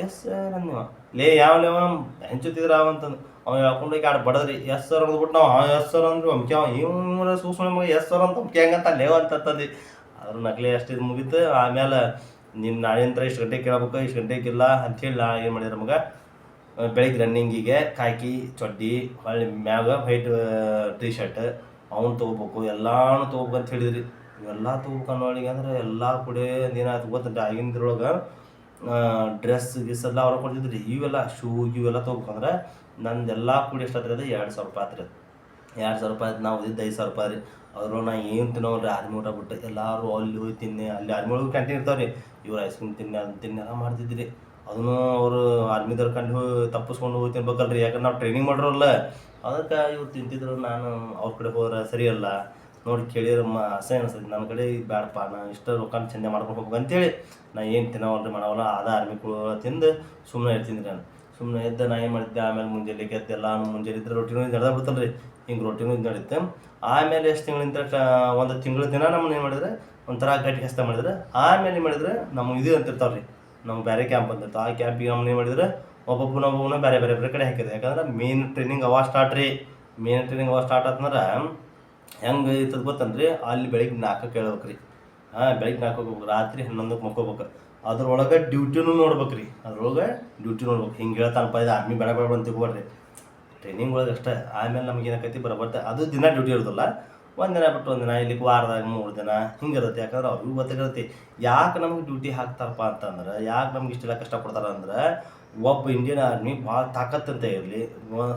ಎಸ್ ಸರ್ ಅಂದಿವ ಲೇ ಯಾವ ಹೆಂಚುತ್ತಿದ್ರ ಅವಂತಂದು ಅವ್ನು ಹೇಳ್ಕೊಂಡೋಗಿ ಆಡ ಬಡದ್ರಿ ಎಸ್ ಸರ್ ಅಂದ್ಬಿಟ್ಟು ನಾವು ಎಸ್ ಸರ್ ಅಂದ್ರೆ ಅಂಬ್ಕೆ ಇವ್ನ ಸೂಕ್ಷ್ಮ ನಮಗೆ ಎಸ್ ಸರ್ ಅಂತ ಅಂಬ್ಕೆ ಹೆಂಗಂತ ಲೇವ ಅಂತಂದು ಅದ್ರ ನಕಲಿ ಅಷ್ಟು ಮುಗಿತು. ಆಮೇಲೆ ನಿನ್ನ ನಾಳೆಂತ್ರ ಇಷ್ಟು ಗಂಟೆಗೆ ಕೇಳಬೇಕು ಇಷ್ಟು ಗಂಟೆಗಿಲ್ಲ ಅಂಥೇಳಿ ನಾ ಏನು ಮಾಡಿದ್ರೆ ನಮಗೆ ಬೆಳಿಗ್ಗೆ ರನ್ನಿಂಗಿಗೆ ಕಾಕಿ ಚಡ್ಡಿ ಹೊಳ್ಳಿ ಮ್ಯಾಗ ವೈಟ್ ಟೀ ಶರ್ಟ್ ಅವ್ನು ತೊಗೋಬೇಕು ಎಲ್ಲಾನು ತೊಗೋಬೇಕು ಅಂತ ಹೇಳಿದ್ರಿ. ಇವೆಲ್ಲ ತೊಗೋಬೇಕು ಅನ್ನೋಳಿಗೆ ಅಂದ್ರೆ ಎಲ್ಲ ಕೂಡ ಏನಾಯ್ತು ಗೊತ್ತಂటే ಆಗಿನದ್ರೊಳಗೆ ಡ್ರೆಸ್ ಗಿಸ್ ಎಲ್ಲ ಅವ್ರು ಕೊಡ್ತಿದ್ರಿ. ಇವೆಲ್ಲ ಶೂ ಇವೆಲ್ಲ ತೊಗೋಬೇಕಂದ್ರೆ ನಂದೆಲ್ಲ ಕೂಡಿ ಎಷ್ಟಾಗ್ತದೆ 2,000 ರೂಪಾಯಿ ಆತ್ರಿ. 2,000 ರೂಪಾಯಿ ಆಯ್ತು. ನಾವು ಓದಿದ್ದು 5,000 ರೂಪಾಯಿ ರೀ. ಅದ್ರೊಳಗೆ ನಾ ಏನು ತಿನ್ನೋಲ್ರಿ ಆರ್ಮಿ ಊಟ ಬಿಟ್ಟು ಎಲ್ಲರೂ ಅಲ್ಲಿ ಹೋಗಿ ತಿನ್ನಿ ಅಲ್ಲಿ ಆರ್ಮಿ ಒಳಗೆ ಕ್ಯಾಂಟೀನ್ ಇರ್ತಾವೆ ರೀ. ಇವ್ರು ಐಸ್ ಕ್ರೀಮ್ ತಿನ್ನಿ ಅದನ್ನ ತಿನ್ನಿ ಎಲ್ಲ ಮಾಡ್ತಿದ್ರಿ. ಅದನ್ನು ಅವರು ಆರ್ಮಿದವ್ರು ಕಂಡು ತಪ್ಪಿಸ್ಕೊಂಡು ಹೋಗಿ ತಿನ್ಬೇಕಲ್ರಿ, ಯಾಕಂದ್ರೆ ನಾವು ಟ್ರೈನಿಂಗ್ ಮಾಡಿರೋಲ್ಲ. ಅದಕ್ಕೆ ಇವ್ರು ತಿಂತಿದ್ರು. ನಾನು ಅವ್ರ ಕಡೆ ಹೋದ್ರೆ ಸರಿ ಅಲ್ಲ ನೋಡಿ ಕೇಳಿದ್ರೆ ಅಸಹ್ಯ ಅನಿಸ್ತೈತಿ. ನನ್ನ ಕಡೆ ಬ್ಯಾಡಪ್ಪ ನಾ ಇಷ್ಟು ರೊಕ್ಕ ಚಂದ ಮಾಡ್ಕೊಂಡು ಹೋಗ್ಬೇಕು ಅಂತೇಳಿ ನಾ ಏನು ತಿನ್ನೋಲ್ರಿ ಮಾಡವಲ್ಲ ಅದ ಆರ್ಮಿ ತಿಂದು ಸುಮ್ಮನೆ ಇರ್ತೀನಿ ರೀ. ನಾನು ಸುಮ್ಮನೆ ಎದ್ದು ನಾ ಏನು ಮಾಡಿದ್ದೆ. ಆಮೇಲೆ ಮುಂಜಾನೆ ಎದ್ದೆಲ್ಲ ಮುಂಜಾನೆ ಇದ್ರೆ ರೊಟ್ಟಿನೂ ನಡೆದ ಬಿಡ್ತಲ್ಲ ರೀ. ಹಿಂಗೆ ರೊಟ್ಟಿನೂ ನಡೀತೆ. ಆಮೇಲೆ ಎಷ್ಟು ತಿಂಗಳಿಂದ ಒಂದು ತಿಂಗಳ ದಿನ ನಮ್ಮನ್ನ ಏನು ಮಾಡಿದ್ರೆ ಒಂಥರ ಗಟ್ಟಿ ಹಸ್ತ ಮಾಡಿದ್ರೆ. ಆಮೇಲೆ ಏನು ಮಾಡಿದ್ರೆ ನಮ್ಮ ಇದು ಅಂತಿರ್ತಾವೆ ರೀ, ನಮ್ಗೆ ಬೇರೆ ಕ್ಯಾಂಪ್ ಅಂತಿರ್ತಾವೆ. ಆ ಕ್ಯಾಂಪಿಗೆ ನಮ್ಮನ್ನ ಏನು ಮಾಡಿದ್ರೆ ಒಬ್ಬೊಬ್ಬನ ಬೇರೆ ಬೇರೆ ಬೇರೆ ಕಡೆ ಹಾಕಿದೆ. ಯಾಕಂದ್ರೆ ಮೇನ್ ಟ್ರೈನಿಂಗ್ ಅವಾಗ ಸ್ಟಾರ್ಟ್ ರೀ. ಮೇನ್ ಟ್ರೈನಿಂಗ್ ಅವಾಗ ಸ್ಟಾರ್ಟ್ ಆತಂದ್ರೆ ಹೆಂಗೆ ಇರ್ತದೆ ಗೊತ್ತನ್ರಿ. ಅಲ್ಲಿ ಬೆಳಿಗ್ಗೆ 4ಕ್ಕೆ ಹೇಳ್ಬೇಕು ರೀ. ಬೆಳಿಗ್ಗೆ 4ಕ್ಕೆ ಹೋಗ್ಬೇಕು, ರಾತ್ರಿ 11ಕ್ಕೆ ಮಕ್ಕೋಬೇಕು. ಅದ್ರೊಳಗೆ ಡ್ಯೂಟಿನೂ ನೋಡ್ಬೇಕು ರೀ. ಅದ್ರೊಳಗೆ ಡ್ಯೂಟಿ ನೋಡ್ಬೇಕು. ಹಿಂಗೆ ಹೇಳ್ತಾನಪ್ಪ ಇದು ಆರ್ಮಿ ಬೇಡ ಬೇಡ ಅಂತ ತಿಳ್ಕೊಬೇಡ್ರಿ, ಟ್ರೈನಿಂಗ್ ಒಳಗೆ ಅಷ್ಟೇ. ಆಮೇಲೆ ನಮ್ಗೆ ಏನಾಕೈತಿ ಬರೋಬರ್ತೆ ಅದು ದಿನ ಡ್ಯೂಟಿ ಇರೋದಿಲ್ಲ. ಒಂದಿನ ಬಿಟ್ಟು ಒಂದಿನ ಇಲ್ಲಿ ವಾರದಾಗ 3 ದಿನ ಹಿಂಗೆ ಇರುತ್ತೆ. ಯಾಕಂದ್ರೆ ಅವ್ರಿಗೂ ಗೊತ್ತಾಗಿರುತ್ತೆ ಯಾಕೆ ನಮ್ಗೆ ಡ್ಯೂಟಿ ಹಾಕ್ತಾರಪ್ಪ ಅಂತಂದ್ರೆ, ಯಾಕೆ ನಮ್ಗೆ ಇಷ್ಟೆಲ್ಲ ಕಷ್ಟಪಡ್ತಾರೆ ಅಂದ್ರೆ ಒಬ್ಬ ಇಂಡಿಯನ್ ಆರ್ಮಿ ಭಾಳ ತಾಕತ್ತಂತ ಇರಲಿ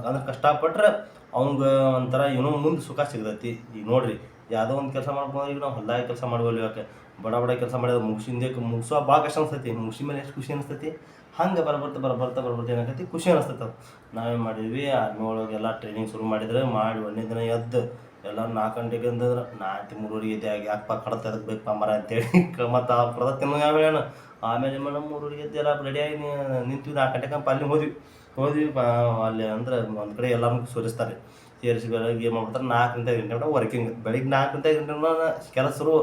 ಅಂದ್ರೆ ಕಷ್ಟಪಟ್ರೆ ಅವ್ಗೆ ಒಂಥರ ಏನೋ ಮುಂದೆ ಸುಖ ಸಿಗ್ತೈತಿ. ಈಗ ನೋಡಿರಿ ಯಾವುದೋ ಒಂದು ಕೆಲಸ ಮಾಡ್ಬೋದು. ಈಗ ನಾವು ಹೊಲ್ದಾಗ ಕೆಲಸ ಮಾಡ್ಬೋದು. ಯಾಕೆ ಬಡ ಕೆಲಸ ಮಾಡಿದ್ರೆ ಮುಗಿಸೋ ಭಾಳ ಕಷ್ಟ ಅನಿಸ್ತೈತಿ. ಮುಗಿಸಿ ಮೇಲೆ ಎಷ್ಟು ಖುಷಿ ಅನಿಸ್ತೈತಿ. ಹಂಗೆ ಬರ್ಬರ್ತಾ ಏನಾಗೈತಿ ಖುಷಿ ಅನಿಸ್ತೈತೆ. ಅದು ನಾವೇನು ಮಾಡಿದ್ವಿ ಆರ್ಮಿ ಒಳಗೆಲ್ಲ ಟ್ರೈನಿಂಗ್ ಶುರು ಮಾಡಿದ್ರೆ ಮಾಡಿ 1ನೇ ದಿನ ಎದ್ದು ಎಲ್ಲ 4 ಗಂಟೆಗೆ ಅಂದ್ರೆ 3:30 ಎದ್ದೆ ಯಾಕಪ್ಪ ಕಡತ ಅದಕ್ಕೆ ಬೇಕಪ್ಪ ಮರ ಅಂತೇಳಿ ಮತ್ತು ಆ ಕಡದ ತಿನ್ನೋ ಯಾವೇನು. ಆಮೇಲೆ ಮೇಡಮ್ 3:30 ಎದ್ದು ಎಲ್ಲ ರೆಡಿಯಾಗಿ ನಿಂತೀವಿ. 4 ಗಂಟೆಗೆ ಅಲ್ಲಿ ಹೋದ್ವಿ ಅಲ್ಲಿ ಅಂದ್ರೆ ಒಂದು ಕಡೆ ಎಲ್ಲರೂ ಸೇರಿಸ್ತಾರೆ. ಸೇರಿಸಿ ಬೆಳಗ್ಗೆ ಏನು ಮಾಡ್ಬಿಡ್ತಾರೆ 4 ಗಂಟೆ ವರ್ಕಿಂಗ್. ಬೆಳಿಗ್ಗೆ 4 ಗಂಟೆ ಕೆಲಸರು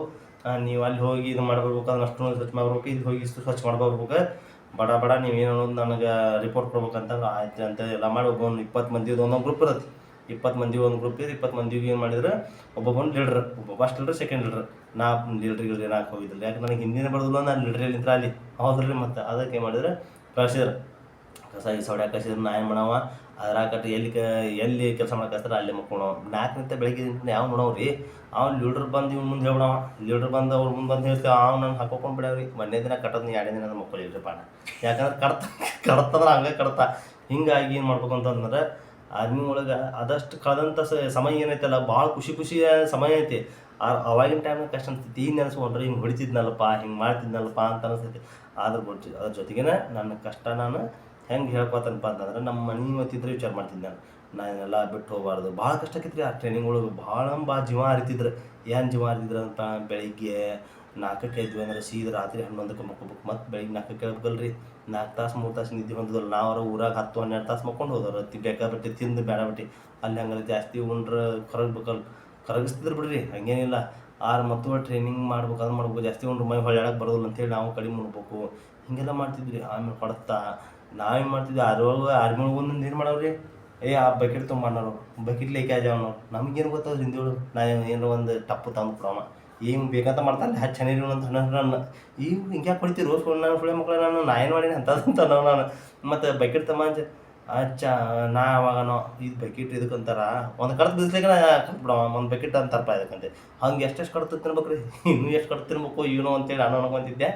ನೀವು ಅಲ್ಲಿ ಹೋಗಿ ಇದು ಮಾಡ್ಬರ್ಬೇಕು, ಅದನ್ನ ಅಷ್ಟು ಸ್ವಚ್ಛ ಮಾಡ್ಬೇಕು, ಇದು ಹೋಗಿ ಇಷ್ಟು ಸ್ವಚ್ಛ ಮಾಡ್ಬರ್ಬೇಕು. ಬಡ ನೀವೇನು ಅನ್ನೋದು ನನಗೆ ರಿಪೋರ್ಟ್ ಕೊಡ್ಬೇಕಂತಂದ್ರೆ ಆಯ್ತು ಅಂತ ಎಲ್ಲ ಮಾಡಿ ಒಬ್ಬೊಂದು 20 ಮಂದಿದು ಒಂದೊಂದು ಗ್ರೂಪ್ ಇರುತ್ತೆ. 20 ಮಂದಿ ಒಂದು ಗ್ರೂಪ್ ಇದೆ. 20 ಮಂದಿಗೆ ಏನು ಮಾಡಿದ್ರೆ ಒಬ್ಬೊಬ್ಬನು ಲೀಡ್ರ್, ಒಬ್ಬ ಫಸ್ಟ್ ಲೀಡ್ರ್ ಸೆಕೆಂಡ್ ಲೀಡ್ರ್. ನಾ ಲೀಡ್ರಿಗೆ ಏನಾಕೆ ಹೋಗಿದ್ದಿಲ್ಲ, ಯಾಕೆ ನನಗೆ ಹಿಂದಿನ ಬರೋದಿಲ್ಲ. ನಾನು ಲೀಡ್ರಲ್ಲಿ ನಿಂತ್ರ ಅಲ್ಲಿ ಹೌದ್ರಿ. ಮತ್ತು ಅದಕ್ಕೆ ಏನು ಮಾಡಿದ್ರೆ ಕಳಿಸಿದ್ರು ಕಸ ಈ ಸೌಡ್ಯಾಕ ಕಳಿಸಿದ್ರು. ನಾ ಏನು ಮಾಡವ ಅದ್ರಾಕಟ್ಟು ಎಲ್ಲಿ ಕೆಲಸ ಮಾಡಕ್ಕೆ ಅಲ್ಲಿ ಮಕ್ಕೊಳವ. 4 ಗಂಟೆ ಬೆಳಗ್ಗೆ ಯಾವ ನೋಡವ್ರಿ. ಅವ್ನು ಲೀಡ್ರ್ ಬಂದು ಇವ್ನು ಮುಂದೆ ಹೇಳ್ಬಿಡವ. ಲೀಡ್ರ್ ಬಂದು ಅವ್ರು ಮುಂದೆ ಬಂದು ಹೇಳ್ತೀವಿ ಅವ್ನು ನಾನು ಹಾಕೋಕೊಂಡು ಬಿಡವ್ರಿ. 1ನೇ ದಿನ ಕಟ್ಟೋದು 2ನೇ ದಿನ ಮಕ್ಕಳಿಲ್ರಿ ಪಾಠ. ಯಾಕಂದ್ರೆ ಕಡ್ತಂದ್ರೆ ಹಂಗೆ ಕಡ್ತಾ. ಹಿಂಗಾಗಿ ಏನು ಮಾಡ್ಬೇಕು ಅಂತಂದ್ರೆ ಆರ್ಮಿ ಒಳಗೆ ಅದಷ್ಟು ಕಳೆದಂಥ ಸಮಯ ಏನೈತಲ್ಲ ಭಾಳ ಖುಷಿ ಸಮಯ ಐತಿ. ಅವಾಗಿನ ಟೈಮ್ನಾಗ ಕಷ್ಟ ಅನಿಸ್ತೈತಿ. ಈಗ ನೆನೆಸ್ಕೊಂಡ್ರೆ ಹಿಂಗೆ ಹೊಡಿತಿದ್ನಲ್ಲಪ್ಪ ಹಿಂಗೆ ಮಾಡ್ತಿದ್ನಲ್ಲಪ್ಪ ಅಂತ ಅನಿಸ್ತೈತಿ. ಅದ್ರ ಜೊತೆಗೇನೆ ನನ್ನ ಕಷ್ಟ ನಾನು ಹೆಂಗೆ ಹೇಳ್ಕೊತನಪ್ಪ ಅಂತಂದ್ರೆ ನಮ್ಮ ಮನೆ ಇವತ್ತಿದ್ರೆ ವಿಚಾರ ಮಾಡ್ತಿದ್ದೆ ನಾನೆಲ್ಲ ಬಿಟ್ಟು ಹೋಗಬಾರ್ದು. ಭಾಳ ಕಷ್ಟ ಆಕೈತ್ರಿ ಆ ಟ್ರೈನಿಂಗ್ ಒಳಗೆ. ಭಾಳ ಜೀವ ಹರಿತಿದ್ರು. ಏನು ಜೀವ ಹರಿತಿದ್ರು ಅಂತ ಬೆಳಿಗ್ಗೆ 4ಕ್ಕೆ ಎದ್ವಿ ಅಂದ್ರೆ ಸೀದಾ ರಾತ್ರಿ 11ಕ್ಕೆ ಮಕ್ಕೋಬೇಕು. ಮತ್ತು ಬೆಳಿಗ್ಗೆ 4ಕ್ಕೆ ಕೇಳ್ಬೇಕಲ್ರಿ. 4 ತಾಸು 3 ತಾಸು ನಿದ್ದೆ ಹೊಂದಿದ್ರು. ನಾವ್ರ ಊರಾಗ 10-12 ತಾಸು ಮಕ್ಕೊಂಡು ಹೋದವ್ರು. ಬೇಕಾಬಿಟ್ಟು ತಿಂದು ಬೇಡಬಿಟ್ಟು ಅಲ್ಲಿ ಹಂಗಲ್ಲ ಜಾಸ್ತಿ ಉಂಡ್ರೆ ಕರಗಿಸ್ತಿದ್ರು ಬಿಡ್ರಿ. ಹಂಗೇನಿಲ್ಲ. ಮತ್ತು ಟ್ರೈನಿಂಗ್ ಮಾಡ್ಬೇಕು ಅದು ಮಾಡ್ಬೇಕು. ಜಾಸ್ತಿ ಉಂಡ್ರೆ ಮೈ ಹೊಳ್ಯಾಡಕ್ಕೆ ಬರೋದಿಲ್ಲ ಅಂತೇಳಿ ನಾವು ಕಡಿಮೆ ಮಾಡ್ಬೇಕು. ಹಿಂಗೆಲ್ಲ ಮಾಡ್ತಿದ್ವಿ. ಆಮೇಲೆ ಕೊಡುತ್ತಾ ನಾವೇನು ಮಾಡ್ತಿದ್ವಿ ಅದ್ರೊಳಗೆ ಆರ್ಮಿ ಒಳಗೆ ಒಂದೊಂದು ಏನು ಮಾಡವ್ರಿ. ಆ ಬಕೆಟ್ ತೊಗೊಂಬಣ್ಣರು ಬಕೆಟ್ ಲೇಕೆ ಆಜಾವನು ನಮಗೇನು ಗೊತ್ತದ ಹಿಂದಿ ಒಳಗೆ. ನಾ ಏನೋ ಒಂದು ಟಪ್ಪು ತಂದು ಕೊಡವ ಈಗ ಬೇಕಂತ ಮಾಡ್ತಾನೆ ಹತ್ತು ಚೆನ್ನಾಗಿ ಅಂತ ನನ್ನ ಈಗ ಹಿಂಗೆ ಯಾಕೆ ಹೊಡಿತೀವಿ ರೋಸ್ ನಾನು ಸುಳೆ ಮಕ್ಕಳು ನಾ ಏನು ಮಾಡೀನಿ ಅಂತದಂತ ನಾನು. ಮತ್ತು ಬಕೆಟ್ ತಮ್ಮ ನಾ ಅವಾಗನೋ ಇದು ಬಕೆಟ್ ಇದಕ್ಕಂತಾರ ಒಂದು ಕಡ್ದು ಬಿಸ್ಲಿಕ್ಕೆ ಕಟ್ಬಿಡವ ಒಂದು ಬಕೆಟ್ ಅಂತಾರಪ್ಪ ಇದಕ್ಕಂತೆ. ಹಂಗೆ ಎಷ್ಟೆಷ್ಟು ಕಡ್ದು ತಿನ್ಬೇಕು ರೀ. ಇನ್ನೂ ಎಷ್ಟು ಕಡ್ದು ತಿನ್ಬೇಕು ಏನೋ ಅಂತೇಳಿ ನಾನು ಅನ್ಕೊಂತಿದ್ದೆ.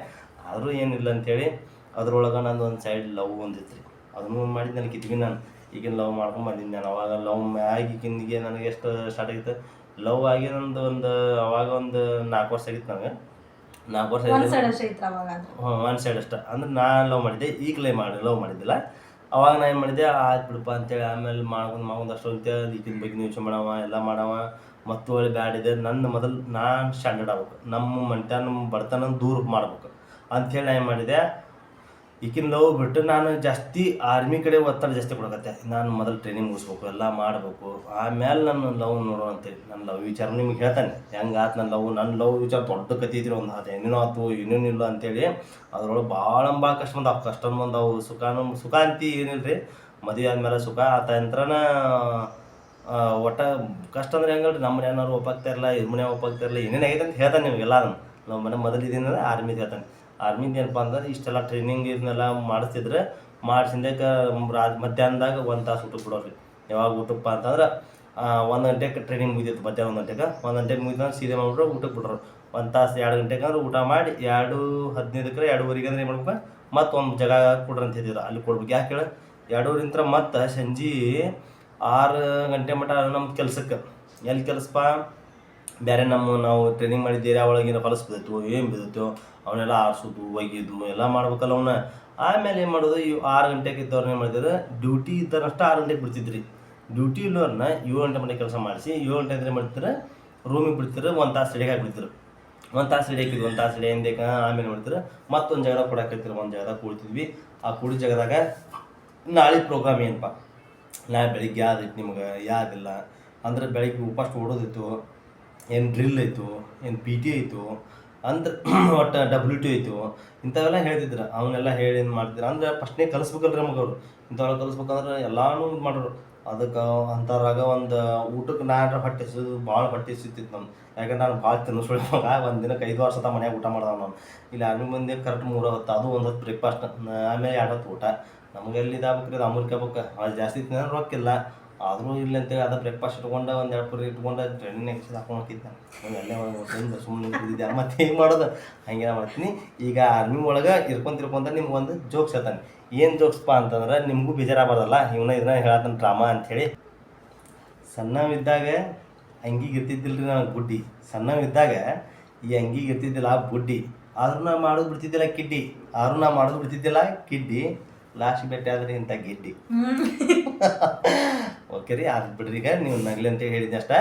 ಆದರೂ ಏನಿಲ್ಲ ಅಂಥೇಳಿ ಅದ್ರೊಳಗೆ ನಂದು ಒಂದು ಸೈಡ್ ಲವ್ ಒಂದಿತ್ತು ರೀ. ಅದನ್ನು ಮಾಡಿದ್ದು ನನಗೆ ಕಿತ್ವಿ. ನಾನು ಈಗಿನ ಲವ್ ಮಾಡ್ಕೊಂಡು ಬಂದಿದ್ದೆ. ನಾನು ಅವಾಗ ಲವ್ ಆಗಿಕ್ಕಿಂದಿಗೆ ನನಗೆ ಎಷ್ಟು ಸ್ಟಾರ್ಟ್ ಆಗಿತ್ತು ಲವ್ ಆಗಿ ನಂದು ಅವಾಗ ಒಂದು 4 ವರ್ಷ ಆಗಿತ್ತು ನನಗೆ. 4 ವರ್ಷ ಒಂದು ಸೈಡ್ ಅಷ್ಟೇ ಅಂದ್ರೆ ನಾನು ಲವ್ ಮಾಡಿದ್ದೆ. ಈಗ ಲವ್ ಮಾಡಿದ್ದಿಲ್ಲ. ಅವಾಗ ನಾನು ಏನು ಮಾಡಿದ್ದೆ ಆಯ್ತು ಬಿಡಪ್ಪ ಅಂತೇಳಿ ಆಮೇಲೆ ಮಾಡ್ಕೊಂಡು ಅಷ್ಟು ಅಂತ ಈಗಿನ ಬಗ್ಗೆ ಯೋಚನೆ ಮಾಡವ ಎಲ್ಲ ಮಾಡವ. ಮತ್ತು ಒಳ್ಳೆ ಬ್ಯಾಡಿದೆ ನನ್ನ ಮೊದಲು ನಾನು ಸ್ಟ್ಯಾಂಡರ್ಡ್ ಆಗ್ಬೇಕು. ನಮ್ಮ ಬಡತನ ದೂರ ಮಾಡ್ಬೇಕು ಅಂಥೇಳಿ ನಾನು ಏನು ಮಾಡಿದೆ ಈಗಿನ ಲವ್ ಬಿಟ್ಟು ನಾನು ಜಾಸ್ತಿ ಆರ್ಮಿ ಕಡೆ ಒತ್ತಡ ಜಾಸ್ತಿ ಕೊಡಕತ್ತೆ. ನಾನು ಮೊದಲು ಟ್ರೈನಿಂಗ್ ಮುಗಿಸ್ಬೇಕು, ಎಲ್ಲ ಮಾಡಬೇಕು, ಆಮೇಲೆ ನನ್ನ ಲವ್ ನೋಡೋ ಅಂತೇಳಿ. ನನ್ನ ಲವ್ ವಿಚಾರ ನಿಮ್ಗೆ ಹೇಳ್ತಾನೆ ಹೆಂಗೆ ಆತು ನನ್ನ ಲವ್ ವಿಚಾರ ದೊಡ್ಡ ಕತೆ ಇದ್ರಿ. ಒಂದು ಅದು ಏನೇನೋ ಆಯ್ತು ಏನೇನಿಲ್ಲ ಅಂತೇಳಿ ಅದ್ರೊಳಗೆ ಭಾಳ ಕಷ್ಟ ಬಂದಾವು. ಕಷ್ಟ ಬಂದಾವು. ಸುಖ ಅಂತಿ ಏನಿಲ್ಲ ರೀ. ಮದುವೆ ಆದಮೇಲೆ ಸುಖ ಆತ ಯಂತ್ರನ ಒಟ್ಟು ಕಷ್ಟ ಅಂದ್ರೆ ಹೆಂಗಲ್ರಿ, ನಮ್ಮ ಮನೆಯವ್ರು ಒಪ್ಪಾಗ್ತಾ ಇರಲ್ಲ, ಇದ್ರ ಮನೆ ಒಪ್ಪಾಗ್ತಾ ಇರಲ್ಲ, ಏನೇನು ಆಗೈತೆ ಅಂತ ಹೇಳ್ತಾನೆ ನಿಮಗೆಲ್ಲ. ನಾವು ಮನೆ ಮೊದಲು ಇದೇನಂದ್ರೆ ಆರ್ಮಿದು ಹೇಳ್ತಾನೆ. ಆರ್ಮಿದು ಏನಪ್ಪ ಅಂದ್ರೆ ಇಷ್ಟೆಲ್ಲ ಟ್ರೈನಿಂಗ್ ಇದನ್ನೆಲ್ಲ ಮಾಡಿಸಿದ್ರೆ ಮಾಡಿಸಿಂದಕ್ಕೆ ಮಧ್ಯಾಹ್ನದಾಗ 1 ತಾಸು ಊಟಕ್ಕೆ ಬಿಡೋರಿ. ಯಾವಾಗ ಊಟಪ್ಪ ಅಂತಂದ್ರೆ 1 ಗಂಟೆಗೆ ಟ್ರೈನಿಂಗ್ ಮುಗಿದಿತ್ತು, ಮಧ್ಯಾಹ್ನ 1 ಗಂಟೆಗೆ. 1 ಗಂಟೆಗೆ ಮುಗಿದ್ರೆ ಸೀದಾ ಮಾಡಿಬಿಟ್ರೆ ಊಟಕ್ಕೆ ಬಿಡ್ರು. 1 ತಾಸು 2 ಗಂಟೆಗೆ ಅಂದ್ರೆ ಊಟ ಮಾಡಿ 2:15 2:15 ಅಂದ್ರೆ ಏನು ಮಾಡ್ಬೇಕು, ಮತ್ತು ಒಂದು ಜಾಗ ಕೊಡ್ರಿ ಅಂತ ಹೇಳಿದ್ರು, ಅಲ್ಲಿ ಕೊಡ್ಬೇಕು. ಯಾಕೆ ಹೇಳಿ 2:15 ಮತ್ತು ಸಂಜೆ 6 ಗಂಟೆ ಮಟ್ಟ ನಮ್ಮ ಕೆಲ್ಸಕ್ಕೆ. ಎಲ್ಲಿ ಕೆಲಸಪ್ಪ, ಬೇರೆ ನಾವು ಟ್ರೈನಿಂಗ್ ಮಾಡಿದ ಏರಿಯಾ ಒಳಗಿನ ಹೊಲಸು ಬಿದ್ದೈತು, ಏನು ಬಿದ್ದೈತು ಅವನ್ನೆಲ್ಲ ಆರಿಸೋದು ಒಗೆಯೋದು ಎಲ್ಲ ಮಾಡ್ಬೇಕಲ್ಲ ಅವನ್ನ. ಆಮೇಲೆ ಏನು ಮಾಡೋದು, 6 ಗಂಟೆಗೆ ಇದ್ದವ್ರನ್ನ ಏನು ಮಾಡಿದ್ರೆ ಡ್ಯೂಟಿ ಇದ್ದರಷ್ಟು 6 ಗಂಟೆಗೆ ಬಿಡ್ತಿದ್ರಿ. ಡ್ಯೂಟಿ ಇಲ್ಲವ್ರನ್ನ 7 ಗಂಟೆ ಮನೆ ಕೆಲಸ ಮಾಡಿಸಿ 7 ಗಂಟೆ ಅಂದರೆ ಮಾಡ್ತಾರೆ ರೂಮಿಗೆ ಬಿಡ್ತಿದ್ರು. 1 ತಾಸು ರೆಡಿ ಆಗಿಬಿಡ್ತಿರು. 1 ತಾಸು ರೆಡಿ ಹಾಕಿದ್ವಿ. 1 ತಾಸು ರೆಡಿ ಹಿಂದೆ ಆಮೇಲೆ ಮಾಡ್ತಿದ್ರು ಮತ್ತೊಂದು ಜಾಗದಾಗ ಕೊಡಾಕೈತಿರು. ಒಂದು ಜಾಗದಾಗ ಕೂಡ್ತಿದ್ವಿ. ಆ ಕೂಡಿ ಜಾಗದಾಗ ನಾಳೆ ಪ್ರೋಗ್ರಾಮ್ ಏನಪ್ಪ, ನಾಳೆ ಬೆಳಿಗ್ಗೆ ಯಾವ್ದೈತಿ ನಿಮ್ಗೆ ಯಾವ್ದಿಲ್ಲ ಅಂದ್ರೆ ಬೆಳಿಗ್ಗೆ ಫಸ್ಟ್ ಓಡೋದಿತ್ತು, ಏನು ಡ್ರಿಲ್ ಆಯಿತು, ಏನು PT ಆಯಿತು ಅಂದ್ರೆ ಒಟ್ಟು WT ಆಯಿತು, ಇಂಥವೆಲ್ಲ ಹೇಳ್ತಿದ್ರು. ಅವನ್ನೆಲ್ಲ ಹೇಳಿ ಏನು ಮಾಡ್ತಿದ್ರು ಅಂದ್ರೆ ಫಸ್ಟ್ನೇ ಕಲಿಸ್ಬೇಕಲ್ರಿ ನಮಗೆ ಅವರು. ಇಂಥವೆಲ್ಲ ಕಲಿಸ್ಬೇಕಂದ್ರೆ ಎಲ್ಲನೂ ಇದು ಮಾಡೋರು. ಅದಕ್ಕೆ ಅಂಥವ್ರಾಗ ಒಂದು ಊಟಕ್ಕೆ ನಾನು ಹೊಟ್ಟೆ ಹಸಿದು ಭಾಳ ಹೊಟ್ಟೆ ಹಸಿತಿತ್ತು ನಾನು. ಯಾಕಂದ್ರೆ ನಾನು ಭಾಳ ತಿನ್ನಿಸ್ಕೊಳ್ಳಿ ಮಗ. ಒಂದು ದಿನಕ್ಕೆ 5 ವರ್ಷ ಮನ್ಯಾಗ ಊಟ ಮಾಡ್ದವ ನಾನು. ಇಲ್ಲಿ ಆರ್ಮಿ ಮಂದಿ ಕರೆಕ್ಟ್ 3 ಹೊತ್ತು, ಅದು 1 ಹೊತ್ತು ಬ್ರೇಕ್ಫಾಸ್ಟ್, ಆಮೇಲೆ 2 ಹೊತ್ತು ಊಟ. ನಮಗೆ ಎಲ್ಲಿ ಇದಾಗ್ಬೇಕ್ರಿ, ಅದು ಅಮೂಲ್ಯ ಬೇಕು. ಅದು ಜಾಸ್ತಿ ತಿನ್ನೋ ರೊಕ್ಕಿಲ್ಲ, ಆದರೂ ಇಲ್ಲ ಅಂತೇಳಿ ಅದು ಬ್ರೇಕ್ಫಾಸ್ಟ್ ಇಟ್ಕೊಂಡು 1-2 ಪುರಿ ಇಟ್ಕೊಂಡು ಟ್ರೈನಿಂಗ್ ಎಕ್ಸೈಸ್ ಹಾಕೊಂಡು ಹೋಗಿದ್ದೆ. ಅಲ್ಲೇ ಒಂದು ಸುಮ್ಮನೆ ಕುದಿದ್ದೆ. ಮತ್ತು ಹೆಂಗೆ ಮಾಡೋದು ಹಂಗೆ ಮಾಡ್ತೀನಿ. ಈಗ ಆರ್ಮಿ ಒಳಗೆ ಇರ್ಕೊಂತ ನಿಮ್ಗೆ ಒಂದು ಜೋಕ್ಸ್ ಹೇಳ್ತಾನೆ. ಏನು ಜೋಕ್ಸ್ಪ ಅಂತಂದ್ರೆ ನಿಮಗೂ ಬೇಜಾರಾಗಬಾರ್ದಲ್ಲ, ಇದನ್ನ ಹೇಳತ್ತಾನೆ ಡ್ರಾಮಾ ಅಂಥೇಳಿ. ಸಣ್ಣವಿದ್ದಾಗ ಅಂಗಿಗೆ ಇರ್ತಿದ್ದಿಲ್ಲ ರೀ ನನಗೆ ಬುಡ್ಡಿ. ಸಣ್ಣವಿದ್ದಾಗ ಈ ಅಂಗಿಗೆ ಇರ್ತಿದ್ದಿಲ್ಲ ಬುಡ್ಡಿ, ಆದ್ರೂ ನಾ ಮಾಡೋದು ಬಿಡ್ತಿದ್ದಿಲ್ಲ ಕಿಡ್ಡಿ. ಲಾಸ್ಟ್ ಭೇಟಿ ಆದ್ರಿ ಇಂಥ ಗಿಡ್ಡಿ. ಓಕೆ ರೀ, ಅದು ಬಿಡ್ರಿ. ಈಗ ನೀವು ನಗಲಿ ಅಂತ ಹೇಳಿದ್ದೆ ಅಷ್ಟ.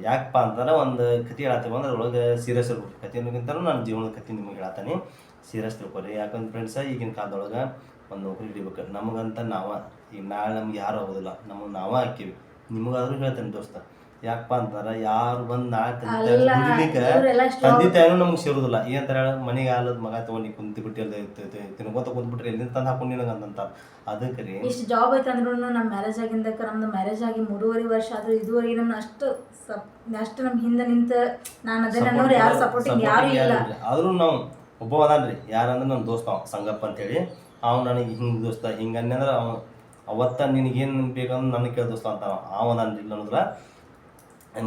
ಯಾಕಪ್ಪ ಅಂತಂದ್ರೆ ಒಂದು ಕತೆ ಹೇಳತ್ತೀವಿ ಅಂದ್ರೆ ಅದ್ರೊಳಗೆ ಸೀರಿಯಸ್ ಇರ್ಬೇಕು. ಕತೆಗಿಂತಲೂ ನನ್ನ ಜೀವನದ ಕತೆ ನಿಮಗೆ ಹೇಳ್ತಾನೆ, ಸೀರಿಯಸ್ ತಿಳ್ಕೊರಿ. ಯಾಕಂದ್ರೆ ಫ್ರೆಂಡ್ಸ, ಈಗಿನ ಕಾಲದೊಳಗೆ ಒಂದು ನೌಕರಿ ಹಿಡಿಬೇಕು ನಮಗಂತ ಈಗ ನಾಳೆ ನಮ್ಗೆ ಯಾರು ಆಗೋದಿಲ್ಲ, ನಮಗೆ ಹಾಕೀವಿ. ನಿಮಗಾದ್ರೂ ಹೇಳ್ತೇನೆ ದೋಸ್ತ, ಯಾಕಪ್ಪ ಅಂತಂದ್ರೆ ಯಾರು ಬಂದು ನಾಳೆ ತಂದೆ ತಾಯಿನೂ ನಮ್ಗೆ ಸೇರೋದಿಲ್ಲ. ಏನಂತಾರೆ ಹೇಳ, ಮನೆಗೆ ಆಲದ ಮಗ ತೊಗೊಂಡು ಕುಂತ್ಬಿಟ್ಟು ತಿನ್ಕೊಂತ ಕುಂತ್ಬಿಟ್ರೆ ಎಲ್ಲಿಂದ ತಂದು ಹಾಕೊಂಡು ನಿನಗೆ ಅಂತಂತಾರೆ. ಅದಕ್ಕೆ ರೀ ಇಷ್ಟು ಜಾಬ್ ಐತೆ ಅಂದ್ರೂ ನಮ್ಮ ಮ್ಯಾರೇಜ್ ಆಗಿಂದಕ್ಕೆ, ನಮ್ದು ಮ್ಯಾರೇಜ್ ಆಗಿ 3.5 ವರ್ಷ ಆದರೂ ಇದುವರೆಗೆ ನಮ್ಗೆ ಅಷ್ಟು ನಮ್ಮ ಹಿಂದೆ ನಿಂತು ನಾನು ಅದನ್ನ ಅನ್ನೋರು ಯಾರು ಸಪೋರ್ಟಿಂಗ್ ಯಾರು ಇಲ್ಲ. ಆದರೂ ನಾವು ಒಬ್ಬ ಅದಾನ್ರಿ, ಯಾರಂದ್ರೆ ನನ್ನ ದೋಸ್ತ ಸಂಗಪ್ಪ ಅಂತೇಳಿ. ಅವ್ನು ನನಗೆ ಹಿಂಗೆ ದೋಸ್ತ ಹಿಂಗೆ ಅಂದ್ರೆ ಅವತ್ತ ನಿನಗೇನು ಬೇಕಂದ್ರೆ ನನಗೆ ಕೇಳ ದೋಸ್ತ ಅಂತ ಅವನನ್ರಿ. ಇಲ್ಲ ಅನ್ನೋದ್ರ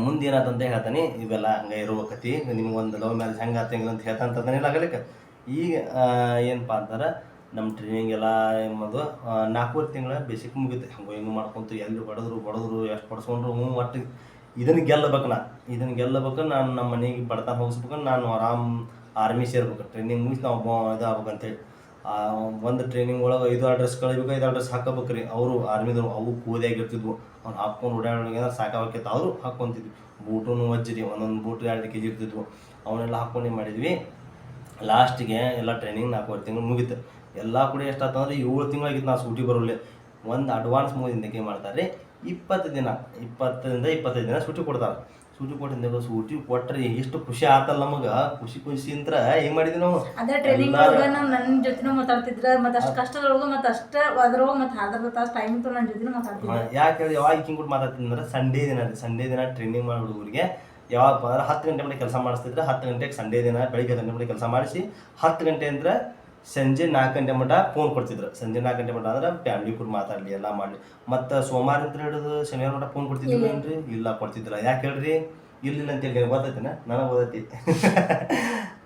ಮುಂದೆ ಏನಾತಂತ ಹೇಳ್ತಾನೆ. ಇವೆಲ್ಲ ಹಂಗೆ ಇರುವ ಕತಿ. ನಿಮ್ಗೊಂದು ಲವ್ ಮ್ಯಾರೇಜ್ ಹೆಂಗೆ ಆತ ಹೆಂಗೆ ಅಂತ ಹೇಳ್ತಾನೆ ಆಗಲಿಕ್ಕೆ. ಈಗ ಏನಪ್ಪ ಅಂತಾರೆ, ನಮ್ಮ ಟ್ರೈನಿಂಗ್ ಎಲ್ಲ ಎಂಬುದು 4 ತಿಂಗಳ ಬೇಸಿಕ್ ಮುಗಿತು. ಹಿಂಗೆ ಮಾಡ್ಕೊಂತು ಎಲ್ಲಿ ಹೊಡೆದ್ರು ಎಷ್ಟು ಪಡಿಸ್ಕೊಂಡ್ರು ಒಟ್ಟು ಇದನ್ನು ಗೆಲ್ಲಬೇಕು. ಇದನ್ನು ಗೆಲ್ಲಬೇಕು. ನಾನು ನಮ್ಮ ಮನೆಗೆ ಬಡತನ ಹೋಗಿಸ್ಬೇಕು. ನಾನು ಆರಾಮ್ ಆರ್ಮಿ ಸೇರ್ಬೇಕು. ಟ್ರೈನಿಂಗ್ ಮುಗಿಸಿ ನಾವು ಇದಾಗ್ಬೇಕಂತೇಳಿ ಒಂದು ಟ್ರೈನಿಂಗ್ ಒಳಗೆ 5-6 ಡ್ರೆಸ್ ಕಳಿಬೇಕು, 5-6 ಡ್ರೆಸ್ ಹಾಕೋಬೇಕು ರೀ. ಅವರು ಆರ್ಮಿದವ್ರು ಅವು ಕೂದಿಯಾಗಿರ್ತಿದ್ವು. ಅವ್ನು ಹಾಕ್ಕೊಂಡು ಓಡಾಡೋರಿಗೆ ಸಾಕಾಗಕ್ಕಿತ್ತು. ಅವರು ಹಾಕ್ಕೊಂತಿದ್ವಿ. ಬೂಟೂ ವಜ್ರಿ, ಒಂದೊಂದು ಬೂಟು 2 kg ಇರ್ತಿದ್ವು. ಅವನ್ನೆಲ್ಲ ಹಾಕ್ಕೊಂಡು ಮಾಡಿದ್ವಿ. ಲಾಸ್ಟಿಗೆ ಎಲ್ಲ ಟ್ರೈನಿಂಗ್ 4 ತಿಂಗಳು ಮುಗೀತು. ಎಲ್ಲ ಕೂಡ ಎಷ್ಟಾತಂದ್ರೆ 7 ತಿಂಗಳಾಗಿತ್ತು ನಾನು ಸೂಟಿ ಬರೋಲ್ಲಿ. ಒಂದು ಅಡ್ವಾನ್ಸ್ ಮುಗಿದಿಂದಕ್ಕೆ ಏನು ಮಾಡ್ತಾರೆ, 20ರಿಂದ 25 ದಿನ ಸೂಟಿ ಕೊಡ್ತಾರೆ. ಸೂಟಿ ಕೊಟ್ಟಿದ್ದಾಗ ಸೂಟಿ ಕೊಟ್ಟರೆ ಎಷ್ಟು ಖುಷಿ ಆತಲ್ಲ ನಮಗೆ. ಖುಷಿ ಅಂತ ಏನು ಮಾಡಿದ್ವಿ ನಾವು. ಅದೇ ಟ್ರೈನಿಂಗ್ ಒಳಗೆ ನಾವು ನನ್ನ ಜೊತೆನೂ ಮಾತಾಡ್ತಿದ್ರೆ, ಮತ್ತು ಅಷ್ಟು ಕಷ್ಟದೊಳಗೂ ಮತ್ತು ಅಷ್ಟು ಅದ್ರೊಳಗೆ ಮತ್ತು ಅರ್ಧ ತಾಸು ಟೈಮ್ ಇತ್ತು ನನ್ನ ಜೊತೆನೂ ಮಾತಾಡ್ತಿದ್ದೆ. ಯಾಕೆ ಹೇಳಿ ಯಾವಾಗ ಹಿಂಗೆ ಕೂಡ ಮಾತಾಡ್ತಿದ್ದೆ ಅಂದ್ರೆ ಸಂಡೇ ದಿನ ಟ್ರೈನಿಂಗ್ ಮಾಡಿ ಹುಡುಗರಿಗೆ ಯಾವಾಗ ಅಂದ್ರೆ 10 ಗಂಟೆ ಮನೆ ಕೆಲಸ ಮಾಡಿಸ್ತಿದ್ರೆ 10 ಗಂಟೆಗೆ ಸಂಡೇ ದಿನ ಬೆಳಿಗ್ಗೆ 10 ಗಂಟೆ ಮನೆ ಕೆಲಸ ಮಾಡಿಸಿ 10 ಗಂಟೆ ಅಂದ್ರೆ ಸಂಜೆ 4 ಗಂಟೆ ಮಟ್ಟ ಫೋನ್ ಕೊಡ್ತಿದ್ರು. ಸಂಜೆ 4 ಗಂಟೆ ಮಟ್ಟ ಅಂದ್ರೆ ಫ್ಯಾಮಿಲಿ ಕೂಡ ಮಾತಾಡಲಿ ಎಲ್ಲ ಮಾಡಲಿ. ಮತ್ತು ಸೋಮವಾರ ಅಂತ ಹಿಡಿದು ಶನಿವಾರ ಮಟ್ಟ ಫೋನ್ ಕೊಡ್ತಿದ್ದಿಲ್ಲ ಏನ್ರಿ? ಇಲ್ಲ ಕೊಡ್ತಿದ್ದಿಲ್ಲ. ಯಾಕೆ ಹೇಳ್ರಿ? ಇಲ್ಲಿಲ್ಲ ಅಂತೇಳಿ ಗೊತ್ತೈತಿನ ನನಗೆ ಓದೈತಿ.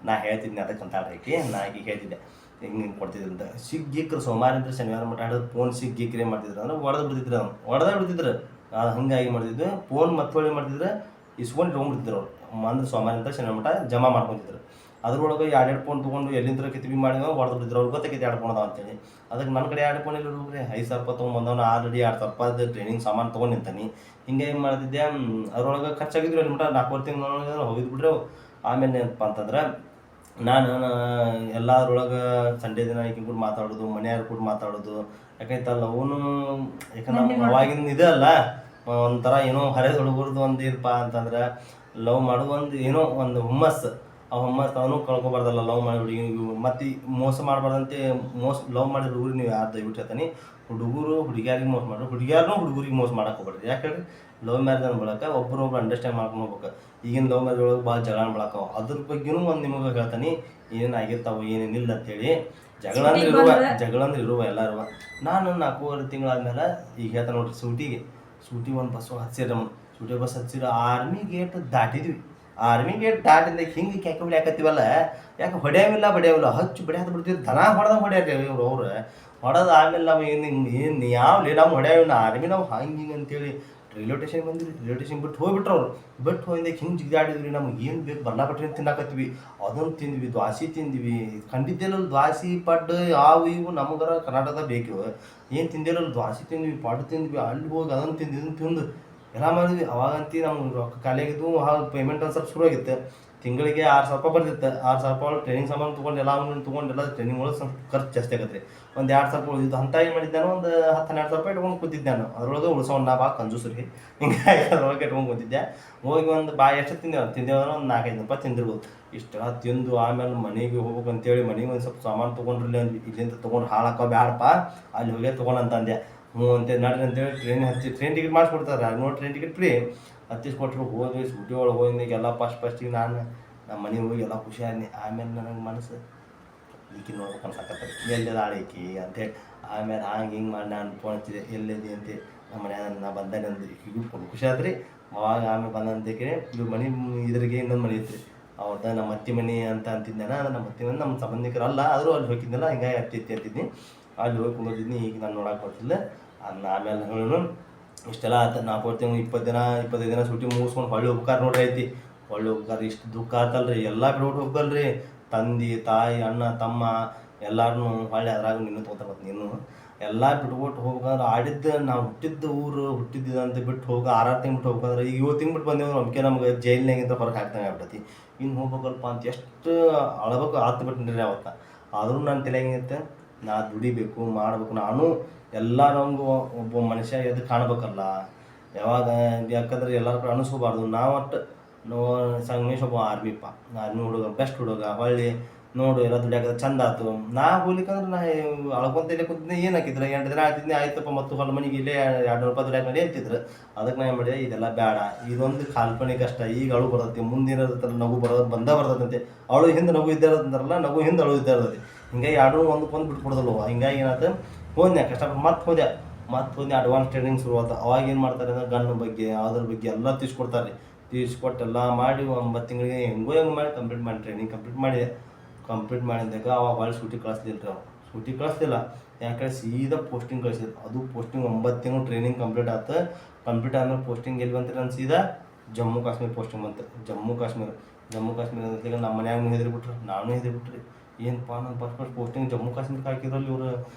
ನಾ ಹೇಳ್ತಿದ್ನಿ ಅದಕ್ಕಂತ ಆಡ್ರಿ. ನಾ ಈಗ ಹೇಳ್ತಿದ್ದೆ ಹಿಂಗೆ ಕೊಡ್ತಿದ್ರು ಅಂತ. ಸಿಗ್ಗಿಕ್ರು ಸೋಮವಾರ ಅಂತ ಶನಿವಾರ ಮಟ್ಟ ಹಿಡಿದು ಫೋನ್ ಸಿಗ್ಗಿಕ್ರು ಏನು ಮಾಡ್ತಿದ್ರು ಅಂದ್ರೆ ಹೊಡೆದ ಬಿಡ್ತಿದ್ರು. ಹಂಗಾಗಿ ಮಾಡ್ತಿದ್ರು. ಫೋನ್ ಮತ್ತೆ ಮಾಡ್ತಿದ್ರು, ಇಸ್ಕೊಂಡು ತೊಗೊಂಡ್ಬಿಡ್ತಿದ್ರು ಅವ್ರು. ಅಂದ್ರೆ ಸೋಮವಾರ ಅಂತ ಶನಿವಾರ ಮಟ್ಟ ಜಮಾ ಮಾಡ್ಕೊತಿದ್ರು. ಅದ್ರೊಳಗೆ 2 ಫೋನ್ ತೊಗೊಂಡು ಎಲ್ಲಿಂದ ಕಿತ್ವಿ ಮಾಡಿ ಹೊಡೆದು ಬಿಡ್ತಿದ್ರು. ಅವ್ರು ಗೊತ್ತಾಗೈತೆ 2 ಫೋನ್ ಅದಾವ ಅಂತೇಳಿ. ಅದಕ್ಕೆ ನನ್ನ ಕಡೆ 2 ಫೋನ್ ಇಲ್ಲ ಹೋಗ್ರಿ. 5,000 ರೂಪಾಯಿ ತೊಗೊಂಡ್ಬಂದವನು ಆಲ್ರೆಡಿ 2,000 ರೂಪಾಯಿ ಟ್ರೈನಿಂಗ್ ಸಾಮಾನು ತೊಗೊಂಡು ನಿಂತಾನೆ. ಹಿಂಗೆ ಏನು ಮಾಡ್ತಿದ್ದೆ, ಅದ್ರೊಳಗೆ ಖರ್ಚಾಗಿದ್ರು ಅಲ್ಲಿ ಮಟ್ಟ 4 ತಿಂಗಳು ಹೋಗಿದ್ದು ಬಿಡ್ರೆ. ಆಮೇಲೆ ಏನಪ್ಪ ಅಂತಂದ್ರೆ ನಾನು ಎಲ್ಲದ್ರೊಳಗೆ ಸಂಡೇ ದಿನ ಈಗಿನ ಕೂಡ ಮಾತಾಡೋದು, ಮನೆಯವ್ರ ಕೂಡ ಮಾತಾಡೋದು. ಯಾಕಂತ ಲವ್ನು ಯಾಕಂದ್ರೆ ಅವಾಗಿನ ಇದೆ ಅಲ್ಲ, ಒಂಥರ ಏನೋ ಹರಿದ ಹುಡುಗರದು ಒಂದು ಇರಪ್ಪ ಅಂತಂದ್ರೆ ಲವ್ ಮಾಡೋದು ಒಂದು ಏನೋ ಒಂದು ಹುಮ್ಮಸ್ಸು. ಆ ಹುಮ್ಮಸ್ಸು ಅವನು ಕಳ್ಕೊಬಾರ್ದಲ್ಲ ಲವ್ ಮಾಡಿ ಹುಡುಗಿ. ಮತ್ತು ಮೋಸ ಮಾಡಬಾರ್ದಂತೆ. ಲವ್ ಮಾಡಿದ ಹುಡುಗರು ನೀವು ಯಾರು ದಯವಿಟ್ಟು ಹೇಳ್ತಾನೆ, ಹುಡುಗರು ಹುಡುಗಿಯಾರಿಗೆ ಮೋಸ ಮಾಡ್ರಿ, ಹುಡುಗಿಯಾರನ್ನೂ ಹುಡುಗರಿಗೆ ಮೋಸ ಮಾಡಕ್ಕೆ ಹೋಗ್ಬೇಡ್ರಿ. ಯಾಕಂದ್ರೆ ಲವ್ ಮ್ಯಾರೇಜ್ ಅನ್ಕೊಳಕ್ಕೆ ಒಬ್ಬರೊಬ್ರು ಅಂಡರ್ಸ್ಟ್ಯಾಂಡ್ ಮಾಡ್ಕೊಂಡು ಹೋಗ್ಬೇಕು. ಈಗಿನ ಲವ್ ಮ್ಯಾರೇಜ್ ಒಳಗೆ ಭಾಳ ಜಗಳ ಅನ್ಕೊಳಕ್ಕವ. ಅದ್ರ ಬಗ್ಗೆನೂ ಒಂದು ನಿಮಗೆ ಹೇಳ್ತಾನೆ, ಏನೇನು ಆಗಿರ್ತಾವೆ ಏನೇನಿಲ್ಲ ಅಂತೇಳಿ. ಜಗಳ ಅಂದ್ರೆ ಇರುವ ಎಲ್ಲರೂ. ನಾನು 4 ತಿಂಗಳಾದ್ಮೇಲೆ ಈಗ ಹೇಳ್ತಾನೆ ನೋಡ್ರಿ, ಸೂಟಿ ಒಂದು ಬಸ್ ಹಚ್ಚಿರ, ಸೂಟಿ ಬಸ್ ಹಚ್ಚಿರ ಆರ್ಮಿ ಗೇಟ್ ದಾಟಿದ್ವಿ. ಆರ್ಮಿ ಗೇಟ್ ದಾಟಿಂದ ಹಿಂಗೆ ಕ್ಯಾಕೆ ಹೊಡ್ಯಾಕತ್ತೀವಲ್ಲ, ಯಾಕೆ ಹೊಡೆಯವಿಲ್ಲ ಹಚ್ಚು ಬಡಿಯಾದ ಬಿಡ್ತೀವಿ. ದನ ಹೊಡ್ಯಾರ ಇವ್ರು. ಅವ್ರು ಹೊಡೆದು ಆಮೇಲೆ ನಾವು ಏನು ಯಾವ ನಾವು ಹೊಡ್ಯಾವಿಲ್ಲ ಆರ್ಮಿ ನಾವು ಹಿಂಗೆ ಅಂತೇಳಿ ರೈಲ್ವೆ ಸ್ಟೇಷನ್ ಬಂದಿರಿ. ರೈಲ್ವೆ ಸ್ಟೇಷನ್ ಬಿಟ್ಟು ಹೋಗ್ಬಿಟ್ರು ಅವ್ರು. ಬಿಟ್ಟು ಹೋಗಿದ್ದಾಗ ಹಿಂಗೆ ಜಿಗಿದಾಡಿದ್ವಿ. ನಮ್ಗೆ ಏನು ಬೇಕು ಬರ್ಲಾಪಟ್ರಿ ಅಂತ ತಿನ್ನಾಕತ್ತೀವಿ. ಅದನ್ನು ತಿಂದ್ವಿ, ದ್ವಾಸೆ ತಿಂದ್ವಿ. ಖಂಡಿತ ದ್ವಾಸೆ ಪಡ್ಡು ಯಾವ ಇವು ನಮಗರ ಕರ್ನಾಟಕದಾಗ ಬೇಕಿವು. ಏನು ತಿಂದಿರಲ್ಲ, ದ್ವಾಸೆ ತಿಂದ್ವಿ, ಪಡ್ಡು ತಿಂದ್ವಿ. ಅಲ್ಲಿ ಹೋಗಿ ಅದನ್ನು ತಿಂದು ಇದನ್ನು ತಿಂದು ಎಲ್ಲ ಮಾಡಿದ್ವಿ. ಅವಾಗಂತೂ ನಮ್ಗೆ ರೊಕ್ಕ ಖಾಲಿಯಾಗಿದ್ದು. ಪೇಮೆಂಟ್ ಒಂದು ಸ್ವಲ್ಪ ಶುರು ಆಗಿತ್ತು. ತಿಂಗಳಿಗೆ 6,000 ರೂಪಾಯಿ ಬರ್ತಿತ್ತು. 6,000 ರೂಪಾಯಿ ಟ್ರೈನಿಂಗ್ ಸಾಮಾನು ತೊಗೊಂಡು ಎಲ್ಲ ತೊಗೊಂಡೆಲ್ಲ ಟ್ರೈನಿಂಗ್ ಒಳಗೆ ಸ್ವಲ್ಪ ಖರ್ಚು ಜಾಸ್ತಿ ಆಗತ್ತೆ. ಒಂದು 2,000 ರೂಪಾಯಿ ಉಳಿದಿದ್ದು. ಅಂತ ಏನು ಮಾಡಿದ್ದಾನು, ಒಂದು 10-12 ರೂಪಾಯಿ ಇಟ್ಕೊಂಡು ಕೂತಿದ್ದೆ ನಾನು. ಅದ್ರೊಳಗೆ ಉಳಿಸೋಣ ನಾ ಭಾಳ ಕಂಜೂಸ್ರಿ. ಹಿಂಗಾಗಿ ಅದ್ರೊಳಗೆ ಇಟ್ಕೊಂಡು ಕೂತಿದ್ದೆ. ಹೋಗಿ ಒಂದು ಎಷ್ಟು ತಿಂದೇವಂದ್ರೆ ಒಂದು 4-5 ರೂಪಾಯಿ ತಿಂದಿರ್ಬೋದು. ಇಷ್ಟೆಲ್ಲ ತಿಂದು ಆಮೇಲೆ ಮನೆಗೆ ಹೋಗ್ಬೇಕು ಅಂತೇಳಿ ಮನೆಗೆ ಒಂದು ಸ್ವಲ್ಪ ಸಾಮಾನು ತೊಗೊಂಡ್ರಲ್ಲಿ ಅಂದ್ವಿ. ಇಲ್ಲಿಂದ ತೊಗೊಂಡು ಹಾಳಾಕೋ ಬ್ಯಾಡಪ್ಪ, ಅಲ್ಲಿ ಹೋಗಿ ತೊಗೊಂಡಂತಂದೆ. ಅಂತ ನಡ್ರಿ ಅಂತೇಳಿ ಟ್ರೈನ್ ಟಿಕೆಟ್ ಮಾಡಿಸ್ಕೊಡ್ತಾರೆ. ನೋಡಿ ಟ್ರೈನ್ ಟಿಕೆಟ್ ಫ್ರೀ ಹತ್ತಿಸ್ಕೊಟ್ರು. ಹೋದ್ವಿ ಸ್ಕೂಟಿ ಒಳಗೆ ಹೋಗಿದ್ದಾಗ ಎಲ್ಲ ಫಸ್ಟಿಗೆ ನಾನು ನಮ್ಮ ಮನೆಗೆ ಹೋಗಿ ಎಲ್ಲ ಖುಷಿ ಆದ್ನಿ. ಆಮೇಲೆ ನನಗೆ ಮನಸ್ಸು ಈಕಿ ನೋಡ್ಬೇಕು ಅನ್ಸಕತ್ತರಿ, ಎಲ್ಲೆಲ್ಲ ಆಡೈಕಿ ಅಂತೇಳಿ. ಆಮೇಲೆ ಹಿಂಗೆ ಮಾಡಿ ನಾನು ಫೋನ್ ಹಚ್ಚಿದೆ, ಎಲ್ಲಿದೆ ಅಂತ. ನಮ್ಮ ಮನೆ ನಾ ಬಂದಾಗ ಅಂದು ಈಗಿಗೂ ಖುಷಿ ಆದ್ರಿ. ಅವಾಗ ಆಮೇಲೆ ಬಂದಂತೇಳಿ ಇದು ಮನೆ ಇದ್ರಿಗೆ ಇನ್ನೊಂದು ಮನೆ ಇತ್ತು ರೀ. ಅವ್ರದ್ದು ನಮ್ಮ ಅತ್ತಿ ಮನೆ ಅಂತ ಅಂತಿದ್ದಾನ. ನಮ್ಮ ಅತ್ತಿ ಮನೆ ನಮ್ಮ ಸಂಬಂಧಿಕರಲ್ಲ, ಆದರೂ ಅಲ್ಲಿ ಹೋಗಿದ್ನಲ್ಲ. ಹಿಂಗಾಗಿ ಅತ್ತಿ ಅಂತಿದ್ನಿ. ಅಲ್ಲಿ ಹೋಗಿ ಕುಂದಿದ್ದೀನಿ. ಈಗ ನಾನು ನೋಡಕ್ಕೆ ಬರ್ತಿಲ್ಲ. ಅದನ್ನ ಆಮೇಲೆ ಹೇಳೋನು ಇಷ್ಟೆಲ್ಲ ಆತ. 4 ತಿಂಗಳು 25 ದಿನ ಸೂಟಿ ಮುಗಿಸ್ಕೊಂಡು ಹೊಳ್ಳಿ ಹೋಗ್ಕಾರ ನೋಡ್ರಿ ಐತಿ. ಹೊಳ್ಳಿ ಹೋಗ್ಕಾರ ಇಷ್ಟು ದುಃಖ ಆತಲ್ರಿ. ಎಲ್ಲ ಬಿಡ್ಬಿಟ್ಟು ಹೋಗಲ್ರಿ. ತಂದೆ ತಾಯಿ ಅಣ್ಣ ತಮ್ಮ ಎಲ್ಲರೂ ಹೊಳ್ಳಿ ಅದ್ರಾಗ ನೀನು ತೊಗೊತಾರೆ. ನೀನು ಎಲ್ಲ ಬಿಟ್ಬಿಟ್ಟು ಹೋಗ್ಬೇಕಂದ್ರೆ ಆಡಿದ್ದು ನಾವು ಹುಟ್ಟಿದ್ದಂತ ಬಿಟ್ಟು ಹೋಗಿ 6 ತಿಂಗಳು ಬಿಟ್ಟು ಹೋಗ್ಬೇಕಂದ್ರೆ ಈಗ 7 ತಿಂಗಳು ಬಿಟ್ಟು ಬಂದೇವು. ನಮಗೆ ನಮ್ಗೆ ಜೈಲಿನಾಗಿಂತ ಹೊರಗೆ ಹಾಕ್ದಂಗೆ ಆಗ್ಬಿಟ್ಟೈತಿ. ಇನ್ನು ಹೋಗ್ಬೇಕಲ್ಪ ಅಂತ ಎಷ್ಟು ಅಳಬೇಕು ಆತು ಬಿಟ್ಟಿರಿ ಅವತ್ತು. ಆದರೂ ನಾನು ತಲೆಯಾಗಿತ್ತೆ, ನಾ ದುಡಿಬೇಕು ಮಾಡಬೇಕು. ನಾನು ಎಲ್ಲ ನಮಗೂ ಒಬ್ಬ ಮನುಷ್ಯ ಎದ್ದು ಕಾಣಬೇಕಲ್ಲ ಯಾವಾಗ. ಯಾಕಂದ್ರೆ ಎಲ್ಲರ ಕಡೆ ಅನಿಸ್ಕೋಬಾರ್ದು. ನಾವು ಒಟ್ಟು ಸಂಗಮೇಶ್ ಒಬ್ಬ ಆರ್ಮಿ ಹುಡುಗ, ಬೆಸ್ಟ್ ಹುಡುಗ. ಹೊಳ್ಳಿ ನೋಡು ಎಲ್ಲ ದುಡಿಯಾಕದ ಚಂದ ಆಯ್ತು. ನಾ ಹೋಗ್ಲಿಕ್ಕಂದ್ರೆ ನಾ ಅಳ್ಕೊಂತಲೇ ಕೂತಿದ್ದೆ. ಏನು ಹಾಕಿದ್ರೆ 8 ದಿನ ಆಗ್ತಿದ್ದೆ ಆಯ್ತಪ್ಪ. ಮತ್ತು ಹೊಲ ಮನೆಗೆ ಇಲ್ಲೇ 200 ರೂಪಾಯಿ ದುಡಿಯಾಕ ಮಾಡಿ ಅಂತಿದ್ರು. ಅದಕ್ಕೆ ನಾ ಏನು ಮಾಡಿದೆ, ಇದೆಲ್ಲ ಬೇಡ, ಇದೊಂದು ಕಾಲ್ಪನಿಕ ಕಷ್ಟ. ಈಗ ಅಳು ಬರ್ತೈತಿ, ಮುಂದಿನ ನಗು ಬರ್ತದಂತೆ. ಅವಳು ಹಿಂದೆ ನಗು ಇದ್ದೇ ಇರೋದಂತಾರಲ್ಲ, ನಗು ಹಿಂದೆ ಅಳು ಇದ್ದೇ ಇರ್ತೈತಿ. ಹಿಂಗಾಗಿ ಎರಡು ಒಂದಕ್ಕೊಂದು ಬಿಟ್ಕೊಡೋದಲ್ವ. ಹಿಂಗಾಗಿ ಏನಾಯ್ತು, ಹೋದ್ನೆ ಕಷ್ಟಪಟ್ಟು ಮತ್ತೆ ಹೋದೆ ಅಡ್ವಾನ್ಸ್ ಟ್ರೈನಿಂಗ್ ಶುರು ಆಯ್ತು. ಅವಾಗ ಏನು ಮಾಡ್ತಾರೆ ಅಂದ್ರೆ ಗನ್ ಬಗ್ಗೆ ಅದ್ರ ಬಗ್ಗೆ ಎಲ್ಲ ತಿಳಿಸ್ಕೊಡ್ತಾರೆ. ತಿಳಿಸ್ಕೊಟ್ಟೆಲ್ಲ ಮಾಡಿ 9 ತಿಂಗಳಿಗೆ ಹೆಂಗೆ ಮಾಡಿ ಟ್ರೈನಿಂಗ್ ಕಂಪ್ಲೀಟ್ ಮಾಡಿದಾಗ ಅವಾಗ ಹೊಳ್ಳಿ ಸೂಟಿ ಕಳಿಸ್ಲಿಲ್ಲ ರೀ. ಸೂಟಿ ಕಳಿಸ್ಲಿಲ್ಲ. ಯಾಕಂದ್ರೆ ಸೀದಾ ಪೋಸ್ಟಿಂಗ್ ಕಳಿಸಿದ್ರು. ಅದು ಪೋಸ್ಟಿಂಗ್ 9 ತಿಂಗಳು ಟ್ರೈನಿಂಗ್ ಕಂಪ್ಲೀಟ್ ಆದ್ಮೇಲೆ ಪೋಸ್ಟಿಂಗ್ ಎಲ್ಲಿ ಬಂತೀರಿ ನಾನು ಸೀದಾ ಜಮ್ಮು ಕಾಶ್ಮೀರ ಪೋಸ್ಟಿಂಗ್ ಬಂತು. ಜಮ್ಮು ಕಾಶ್ಮೀರ ನಮ್ಮ ಮನ್ಯಾಗ ಹೆದರಿಬಿಟ್ರು, ನಾನು ಹೆದರಿಬಿಟ್ರಿ. ಏನಪ್ಪ ನಾನು ಫಸ್ಟ್ ಪೋಸ್ಟಿಂಗ್ ಜಮ್ಮು ಕಾಶ್ಮೀರಕ್ಕೆ ಹಾಕಿದ್ರಲ್ಲಿ ಇವರು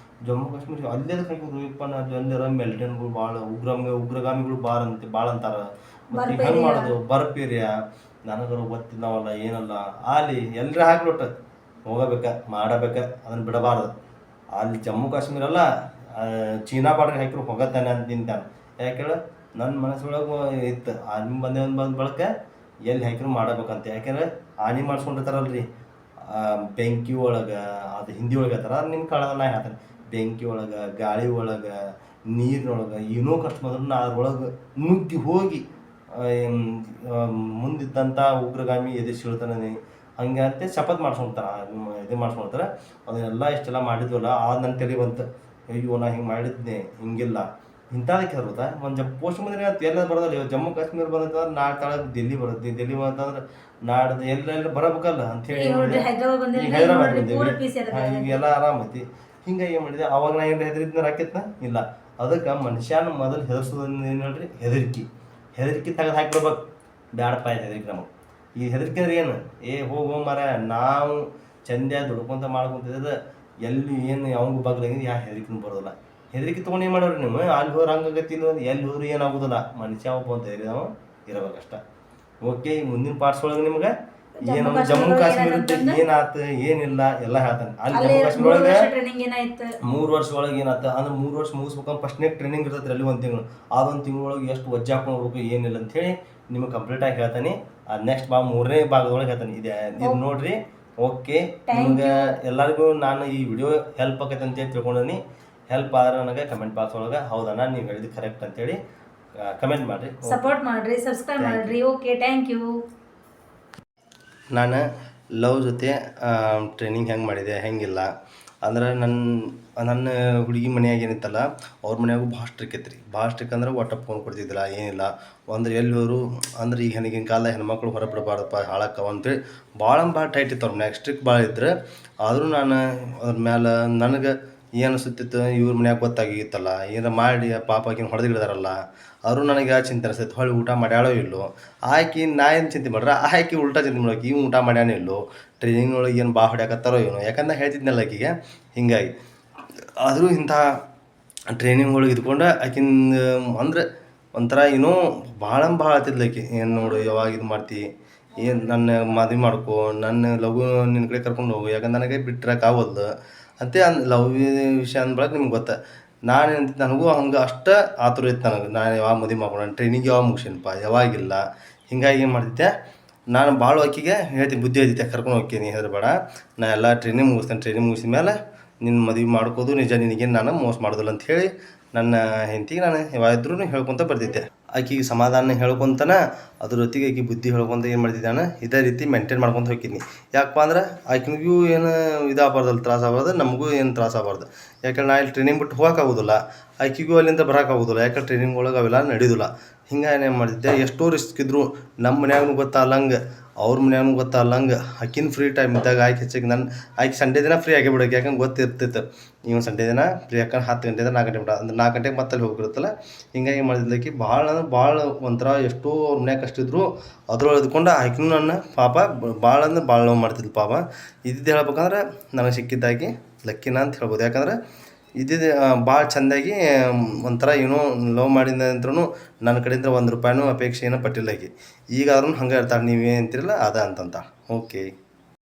ಜಮ್ಮು ಕಾಶ್ಮೀರ ಅಲ್ಲೇ ಹಾಕಿದ್ರು. ಇಪ್ಪ ನಾನು ಅಲ್ಲಿರೋ ಮಿಲಿಟೆಂಟ್ಗಳು ಭಾಳ ಉಗ್ರಗಾಮಿಗಳು ಭಾಳ ಅಂತಾರೆ. ಮತ್ತು ಈಗ ಹೆಂಗೆ ಮಾಡೋದು ಬರ್ಪೀರಿಯ ನನಗರು ಗೊತ್ತಿಲ್ಲವಲ್ಲ ಏನಲ್ಲ. ಅಲ್ಲಿ ಎಲ್ಲರ ಹಾಕ್ಬಿಟ್ಟು ಹೋಗಬೇಕ ಮಾಡಬೇಕ, ಅದನ್ನು ಬಿಡಬಾರ್ದು. ಅಲ್ಲಿ ಜಮ್ಮು ಕಾಶ್ಮೀರ ಅಲ್ಲ, ಚೀನಾ ಬಾರ್ಡ್ರಿಗೆ ಹಾಕಿದ್ರು ಹೋಗತ್ತಾನೆ ಅಂತ ನಿಂತಾನೆ. ಯಾಕೇಳ ನನ್ನ ಮನಸ್ಸೊಳಗೆ ಇತ್ತು, ಆರ್ಮಿ ಬಂದ ಬಳಕ ಎಲ್ಲಿ ಹಾಕಿದ್ರು ಮಾಡಬೇಕಂತ. ಯಾಕೆಂದ್ರೆ ಹಾನಿ ಮಾಡಿಸ್ಕೊಂಡಿರ್ತಾರಲ್ರಿ ಬೆಂಕಿ ಒಳಗೆ. ಅದು ಹಿಂದಿ ಒಳಗೆ ಹೇಳ್ತಾರೆ, ಅದು ನಿಮ್ಮ ಕಾಳಲ್ಲ ಹೇಳ್ತಾರೆ. ಬೆಂಕಿ ಒಳಗೆ, ಗಾಳಿ ಒಳಗೆ, ನೀರಿನೊಳಗೆ ಏನೋ ಕಷ್ಟ ಬಂದ್ರೂ ನಾ ಅದ್ರೊಳಗೆ ನುಗ್ಗಿ ಹೋಗಿ ಮುಂದಿದ್ದಂಥ ಉಗ್ರಗಾಮಿ ಎದುರಿಸಿಳ್ತಾನೆ. ಹಂಗೆ ಅಂತ ಶಪಥ ಮಾಡಿಸ್ಕೊಳ್ತಾರೆ. ಅದನ್ನೆಲ್ಲ ಇಷ್ಟೆಲ್ಲ ಮಾಡಿದ್ವಲ್ಲ, ಆದ ನನ್ನ ತಲೆ ಬಂತು. ಅಯ್ಯೋ ನಾ ಹಿಂಗೆ ಮಾಡಿದ್ನೆ, ಹಿಂಗಿಲ್ಲ ಇಂಥದಕ್ಕೆ ಬರುತ್ತಾ. ಒಂದು ಪೋಸ್ಟ್ ಬಂದರೆ ಎಲ್ಲ ಬರೋದಲ್ಲ. ಜಮ್ಮು ಕಾಶ್ಮೀರ ಬಂದಂತಂದ್ರೆ ನಾಳೆ ತಾಳಗೆ ಡೆಲ್ಲಿ ಬರುತ್ತೆ. ಡೆಲ್ಲಿ ಬಂತಂದ್ರೆ ನಾಡ್ದು ಎಲ್ಲ ಬರಬೇಕಲ್ಲ ಅಂಥೇಳಿ ಹೈದ್ರಾಬಾದ್ ಬಂದೇವಿ. ಈಗೆಲ್ಲ ಆರಾಮೈತಿ. ಹಿಂಗೆ ಏನು ಮಾಡಿದೆ. ಅವಾಗ ನಾ ಏನು ಹೆದರಿದ್ನ ಹಾಕಿತ್ನ ಇಲ್ಲ. ಅದಕ್ಕೆ ಮನುಷ್ಯನ ಮೊದಲು ಹೆದರ್ಸೋದನ್ನ ಏನು ಹೇಳ್ರಿ, ಹೆದರಿಕೆ ತೆಗೆದು ಹಾಕಿಬಿಡ್ಬೇಕು. ಬ್ಯಾಡಪ್ಪ ಹೆದರಿಕೆ ನಮಗೆ. ಈ ಹೆದರಿಕೆ ಅಂದ್ರೆ ಏನು, ಹೋಗೋ ಮರ ನಾವು ಚಂದ ದುಡ್ಕೊಂತ ಮಾಡ್ಕೊಂತಿದ್ರೆ ಎಲ್ಲಿ ಏನು ಅವಂಗ ಬಗ್ಲಾಗಿಂದ ಯಾವ ಹೆದರಿಕೆನೂ ಬರೋದಿಲ್ಲ. ಹೆದರಿಕೆ ತೊಗೊಂಡು ಏನು ಮಾಡೋರು ನೀವು, ಅಲ್ಲಿ ಹೋದ್ರೆ ಹಂಗಾಗತ್ತಿಲ್ಲ, ಎಲ್ಲಿ ಹೋದ್ರೆ ಏನಾಗೋದಿಲ್ಲ. ಮನುಷ್ಯ ಒಬ್ಬ ಅಂತ ಧೈರ್ಯ ನಾವು ಇರಬೇಕಷ್ಟ. ಓಕೆ, ಮುಂದಿನ ಪಾರ್ಟ್ಸ್ ಒಳಗೆ ನಿಮ್ಗೆ ಏನು ಜಮ್ಮು ಕಾಶ್ಮೀರದ ಏನಾತ ಏನಿಲ್ಲ ಎಲ್ಲ ಹೇಳ್ತಾನೆ. ಅಲ್ಲಿ ಜಮ್ಮು ಕಾಶ್ಮೀರ ಒಳಗೆ ಟ್ರೈನಿಂಗ್ ಏನಾಯ್ತು 3 ವರ್ಷ ಒಳಗೆ ಏನಾತ ಅಂದ್ರೆ 3 ವರ್ಷ ಮುಗಿಸ್ಬೇಕಂದ್ರೆ ಫಸ್ಟ್ನೇ ಟ್ರೈನಿಂಗ್ ಇರ್ತೈತೆ ಅಲ್ಲಿ 1 ತಿಂಗಳು. ಆ 1 ತಿಂಗಳೊಳಗೆ ಎಷ್ಟು ವಜ್ಜೆ ಹಾಕೊಂಡು ಹೋಗ್ಬೇಕು ಏನಿಲ್ಲ ಅಂಥೇಳಿ ನಿಮಗೆ ಕಂಪ್ಲೀಟಾಗಿ ಹೇಳ್ತಾನೆ. ಅದು ನೆಕ್ಸ್ಟ್ 3ನೇ ಭಾಗದೊಳಗೆ ಹೇಳ್ತಾನೆ. ಇದು ನೋಡ್ರಿ. ಓಕೆ, ನಿಮ್ಗೆ ಎಲ್ಲರಿಗೂ ನಾನು ಈ ವಿಡಿಯೋ ಹೆಲ್ಪ್ ಆಕೈತೆ ಅಂತೇಳಿ ತಿಳ್ಕೊಂಡೀನಿ. ಹೆಲ್ಪ್ ಆದ್ರೆ ನನಗೆ ಕಮೆಂಟ್ ಬಾಕ್ಸ್ ಒಳಗೆ ಹೌದಣ್ಣ ನೀವು ಹೇಳಿದ್ದು ಕರೆಕ್ಟ್ ಅಂತೇಳಿ ಕಮೆಂಟ್ ಮಾಡಿರಿ, ಸಪೋರ್ಟ್ ಮಾಡಿರಿ, ಸಬ್ಸ್ಕ್ರೈಬ್ ಮಾಡಿರಿ. Okay, thank you. ನಾನು ಲವ್ ಜೊತೆ ಟ್ರೈನಿಂಗ್ ಹೆಂಗೆ ಮಾಡಿದೆ ಹೆಂಗಿಲ್ಲ ಅಂದ್ರೆ ನನ್ನ ಹುಡುಗಿ ಮನೆಯಾಗ ಏನಿತ್ತಲ್ಲ ಅವ್ರ ಮನೆಯಾಗೂ ಭಾಳ ಸ್ಟ್ರಿಕ್ ಐತ್ರಿ. ಭಾಳ ಸ್ಟ್ರಿಕ್ ಅಂದ್ರೆ ಒಟ್ಟು ಫೋನ್ ಕೊಡ್ತಿದ್ದಿಲ್ಲ ಏನಿಲ್ಲ. ಅಂದ್ರೆ ಎಲ್ಲಿ ಹೋದ್ರು ಅಂದ್ರೆ ಈಗ ಹೆಣ್ಣಿಗಿನ ಕಾಲ ಹೆಣ್ಮಕ್ಳು ಹೊರ ಬಿಡಬಾರ್ದಪ್ಪ ಹಾಳಕ್ಕವ ಅಂತೇಳಿ ಭಾಳ ಟೈಟ್ ಇತ್ತು ಅವ್ರ ಮನ್ಯಾಗ. ಸ್ಟ್ರಿಕ್ ಭಾಳ ಇದ್ರೆ ಆದರೂ ನಾನು ಅದ್ರ ಮ್ಯಾಲೆ ನನಗೆ ಏನು ಅನಿಸುತ್ತಿತ್ತು, ಇವ್ರ ಮನ್ಯಾಗ ಗೊತ್ತಾಗಿತ್ತಲ್ಲ ಏನಾರ ಮಾಡಿ ಪಾಪ ಆಕಿನ ಹೊಡೆದಿಡ್ದಾರಲ್ಲ ಅವರು ನನಗೆ ಯಾವ ಚಿಂತೆ ಅನಿಸ್ತೈತೆ. ಹೊಳ್ಳಿ ಊಟ ಮಾಡ್ಯಾಳೋ ಇಲ್ಲೋ ಆಕಿ ನಾ ಏನು ಚಿಂತೆ ಮಾಡ್ರೆ ಆಕಿ ಉಲ್ಟಾ ಚಿಂತೆ ಮಾಡೋಕೆ ಇವು ಊಟ ಮಾಡ್ಯಾನ ಇಲ್ಲೋ ಟ್ರೈನಿಂಗ್ ಒಳಗೆ ಏನು ಭಾಳ ಹೊಡ್ಯಾಕತ್ತಾರೋ ಇವನು ಯಾಕಂದ್ರೆ ಹೇಳ್ತಿದ್ನಲ್ಲ ಆಕಿಗೆ. ಹಿಂಗಾಗಿ ಆದರೂ ಇಂಥ ಟ್ರೈನಿಂಗ್ ಒಳಗೆ ಇದ್ಕೊಂಡು ಆಕಿನ ಅಂದ್ರೆ ಒಂಥರ ಏನೋ ಭಾಳ ಹತ್ತಿದ್ಲು ಆಕಿ. ಏನು ನೋಡು ಯಾವಾಗ ಇದು ಮಾಡ್ತಿ, ಏನು ನನ್ನ ಮದುವೆ ಮಾಡ್ಕೊ, ನನ್ನ ಲಘು ನಿನ್ನ ಕಡೆ ಕರ್ಕೊಂಡು ಹೋಗು ಯಾಕಂದ್ರೆ ನನಗೆ ಬಿಟ್ಟಿರಕ್ಕೆ ಆಗೋದು ಅಂತೆ. ಲವ್ ವಿಷಯ ಅಂದ್ಬಳಕ್ಕೆ ನಿಮ್ಗೆ ಗೊತ್ತ. ನಾನು ಏನಂತ ನನಗೂ ಹಂಗೆ ಅಷ್ಟು ಆತುರ ಇತ್ತು ನನಗೆ. ನಾನು ಯಾವಾಗ ಮದುವೆ ಮಾಡ್ಕೊಂಡು ಟ್ರೈನಿಂಗ್ ಯಾವಾಗ ಮುಗಿಸಿನಪ್ಪ ಯಾವಾಗಿಲ್ಲ. ಹಿಂಗಾಗಿ ಏನು ಮಾಡ್ತಿದ್ದೆ ನಾನು ಭಾಳ ಆಕಿಗೆ ಹೇಳ್ತೀನಿ, ಬುದ್ಧಿ ಹೇಳ್ತಿದ್ದೆ ಕರ್ಕೊಂಡು ಹೋಗ್ತೀನಿ ಹೆದರಬೇಡ, ನಾ ಎಲ್ಲ ಟ್ರೈನಿಂಗ್ ಮುಗಿಸ್ತೇನೆ. ಟ್ರೈನಿಂಗ್ ಮುಗಿಸಿದ ಮೇಲೆ ನಿನ್ನ ಮದುವೆ ಮಾಡ್ಕೋದು ನಿಜ, ನಿನಗೇನು ನಾನು ಮೋಸ ಮಾಡೋದಿಲ್ಲ ಅಂತ ಹೇಳಿ ನನ್ನ ಹೆಂಡತಿಗೆ ನಾನು ಯಾವಾಗಿದ್ರೂ ಹೇಳ್ಕೊತ ಬರ್ತಿದ್ದೆ. ಆಕಿಗೆ ಸಮಾಧಾನ ಹೇಳ್ಕೊತಾನೆ ಅದ್ರ ಜೊತೆಗೆ ಆಕಿ ಬುದ್ಧಿ ಹೇಳ್ಕೊತ ಏನು ಮಾಡ್ತಿದ್ದೆ ನಾನು ಇದೇ ರೀತಿ ಮೇಂಟೈನ್ ಮಾಡ್ಕೊತ ಹೋಗ್ತೀನಿ. ಯಾಕಪ್ಪ ಅಂದ್ರೆ ಆಕಿನಿಗೂ ಏನು ಇದಾಗಬಾರ್ದಲ್ಲ, ತ್ರಾಸ ಆಗ್ಬಾರ್ದು, ನಮಗೂ ಏನು ತ್ರಾಸ ಆಗ್ಬಾರ್ದು. ಯಾಕಂದ್ರೆ ನಾ ಇಲ್ಲಿ ಟ್ರೈನಿಂಗ್ ಬಿಟ್ಟು ಹೋಗೋಕ್ಕಾಗೋದಿಲ್ಲ, ಆಕಿಗೂ ಅಲ್ಲಿಂದ ಬರೋಕ್ಕಾಗೋದಿಲ್ಲ. ಯಾಕಂದ್ರೆ ಟ್ರೈನಿಂಗ್ ಒಳಗೆ ಅವೆಲ್ಲ ನಡೆಯೋದಿಲ್ಲ. ಹಿಂಗಾಗಿ ಏನು ಮಾಡ್ತಿದ್ದೆ, ಎಷ್ಟೋ ರಿಸ್ಕ್ ಇದ್ದರು ನಮ್ಮ ಮನ್ಯಾಗೂ ಗೊತ್ತಾಗಲ್ಲಂಗೆ ಅವ್ರ ಮನ್ಯಾಗೂ ಗೊತ್ತಾಗಲ್ಲಂಗೆ ಆಕಿನ ಫ್ರೀ ಟೈಮ್ ಇದ್ದಾಗ ಆಯ್ಕೆ ಹೆಚ್ಚಿಗೆ ಆಯ್ಕೆ ಸಂಡೇ ದಿನ ಫ್ರೀ ಆಗಿ ಬಿಡೋಕೆ. ಯಾಕಂದ್ರೆ ಗೊತ್ತಿರ್ತಿತ್ತು ಇವ್ನು ಸಂಡೇ ದಿನ ಫ್ರೀ ಯಾಕಂದ್ರೆ 10 ಗಂಟೆಯಿಂದ 4 ಗಂಟೆ ಬಿಡ ಅಂದ್ರೆ 4 ಗಂಟೆಗೆ ಮತ್ತೆ ಅಲ್ಲಿ ಹೋಗಿರುತ್ತಲ್ಲ. ಹಿಂಗಾಗಿ ಮಾಡಿದ್ಲಕ್ಕಿ ಭಾಳ ಅಂದ್ರೆ ಭಾಳ ಒಂಥರ ಎಷ್ಟೋ ಅವ್ರ ಮನ್ಯಾಗ ಕಷ್ಟಿದ್ರು ಅದ್ರೊಳಗೆ ಎದ್ಕೊಂಡು ಆಕಿನೂ ನನ್ನ ಪಾಪ ಭಾಳ ಅಂದ್ರೆ ಭಾಳ ಲವ್ ಮಾಡ್ತಿದ್ಲು ಪಾಪ. ಇದ್ದಿದ್ದು ಹೇಳ್ಬೇಕಂದ್ರೆ ನನಗೆ ಸಿಕ್ಕಿದ್ದಾಗಿ ಲಕ್ಕಿನ ಅಂತ ಹೇಳ್ಬೋದು. ಯಾಕಂದ್ರೆ ಇದ್ದಿದ್ದು ಭಾಳ ಚೆಂದಾಗಿ ಒಂಥರ ಏನೋ ಲವ್ ಮಾಡಿದ ನಂತರೂ ನನ್ನ ಕಡೆಯಿಂದ 1 ರೂಪಾಯಿನೂ ಅಪೇಕ್ಷೆ ಏನೋ ಪಟ್ಟಿಲ್ಲ ಆಕಿ. ಈಗಾದ್ರೂ ಹಂಗೆ ಇರ್ತಾಳೆ, ನೀವೇನು ಅಂತಿರಲ್ಲ ಅದ ಅಂತಂತ. ಓಕೆ.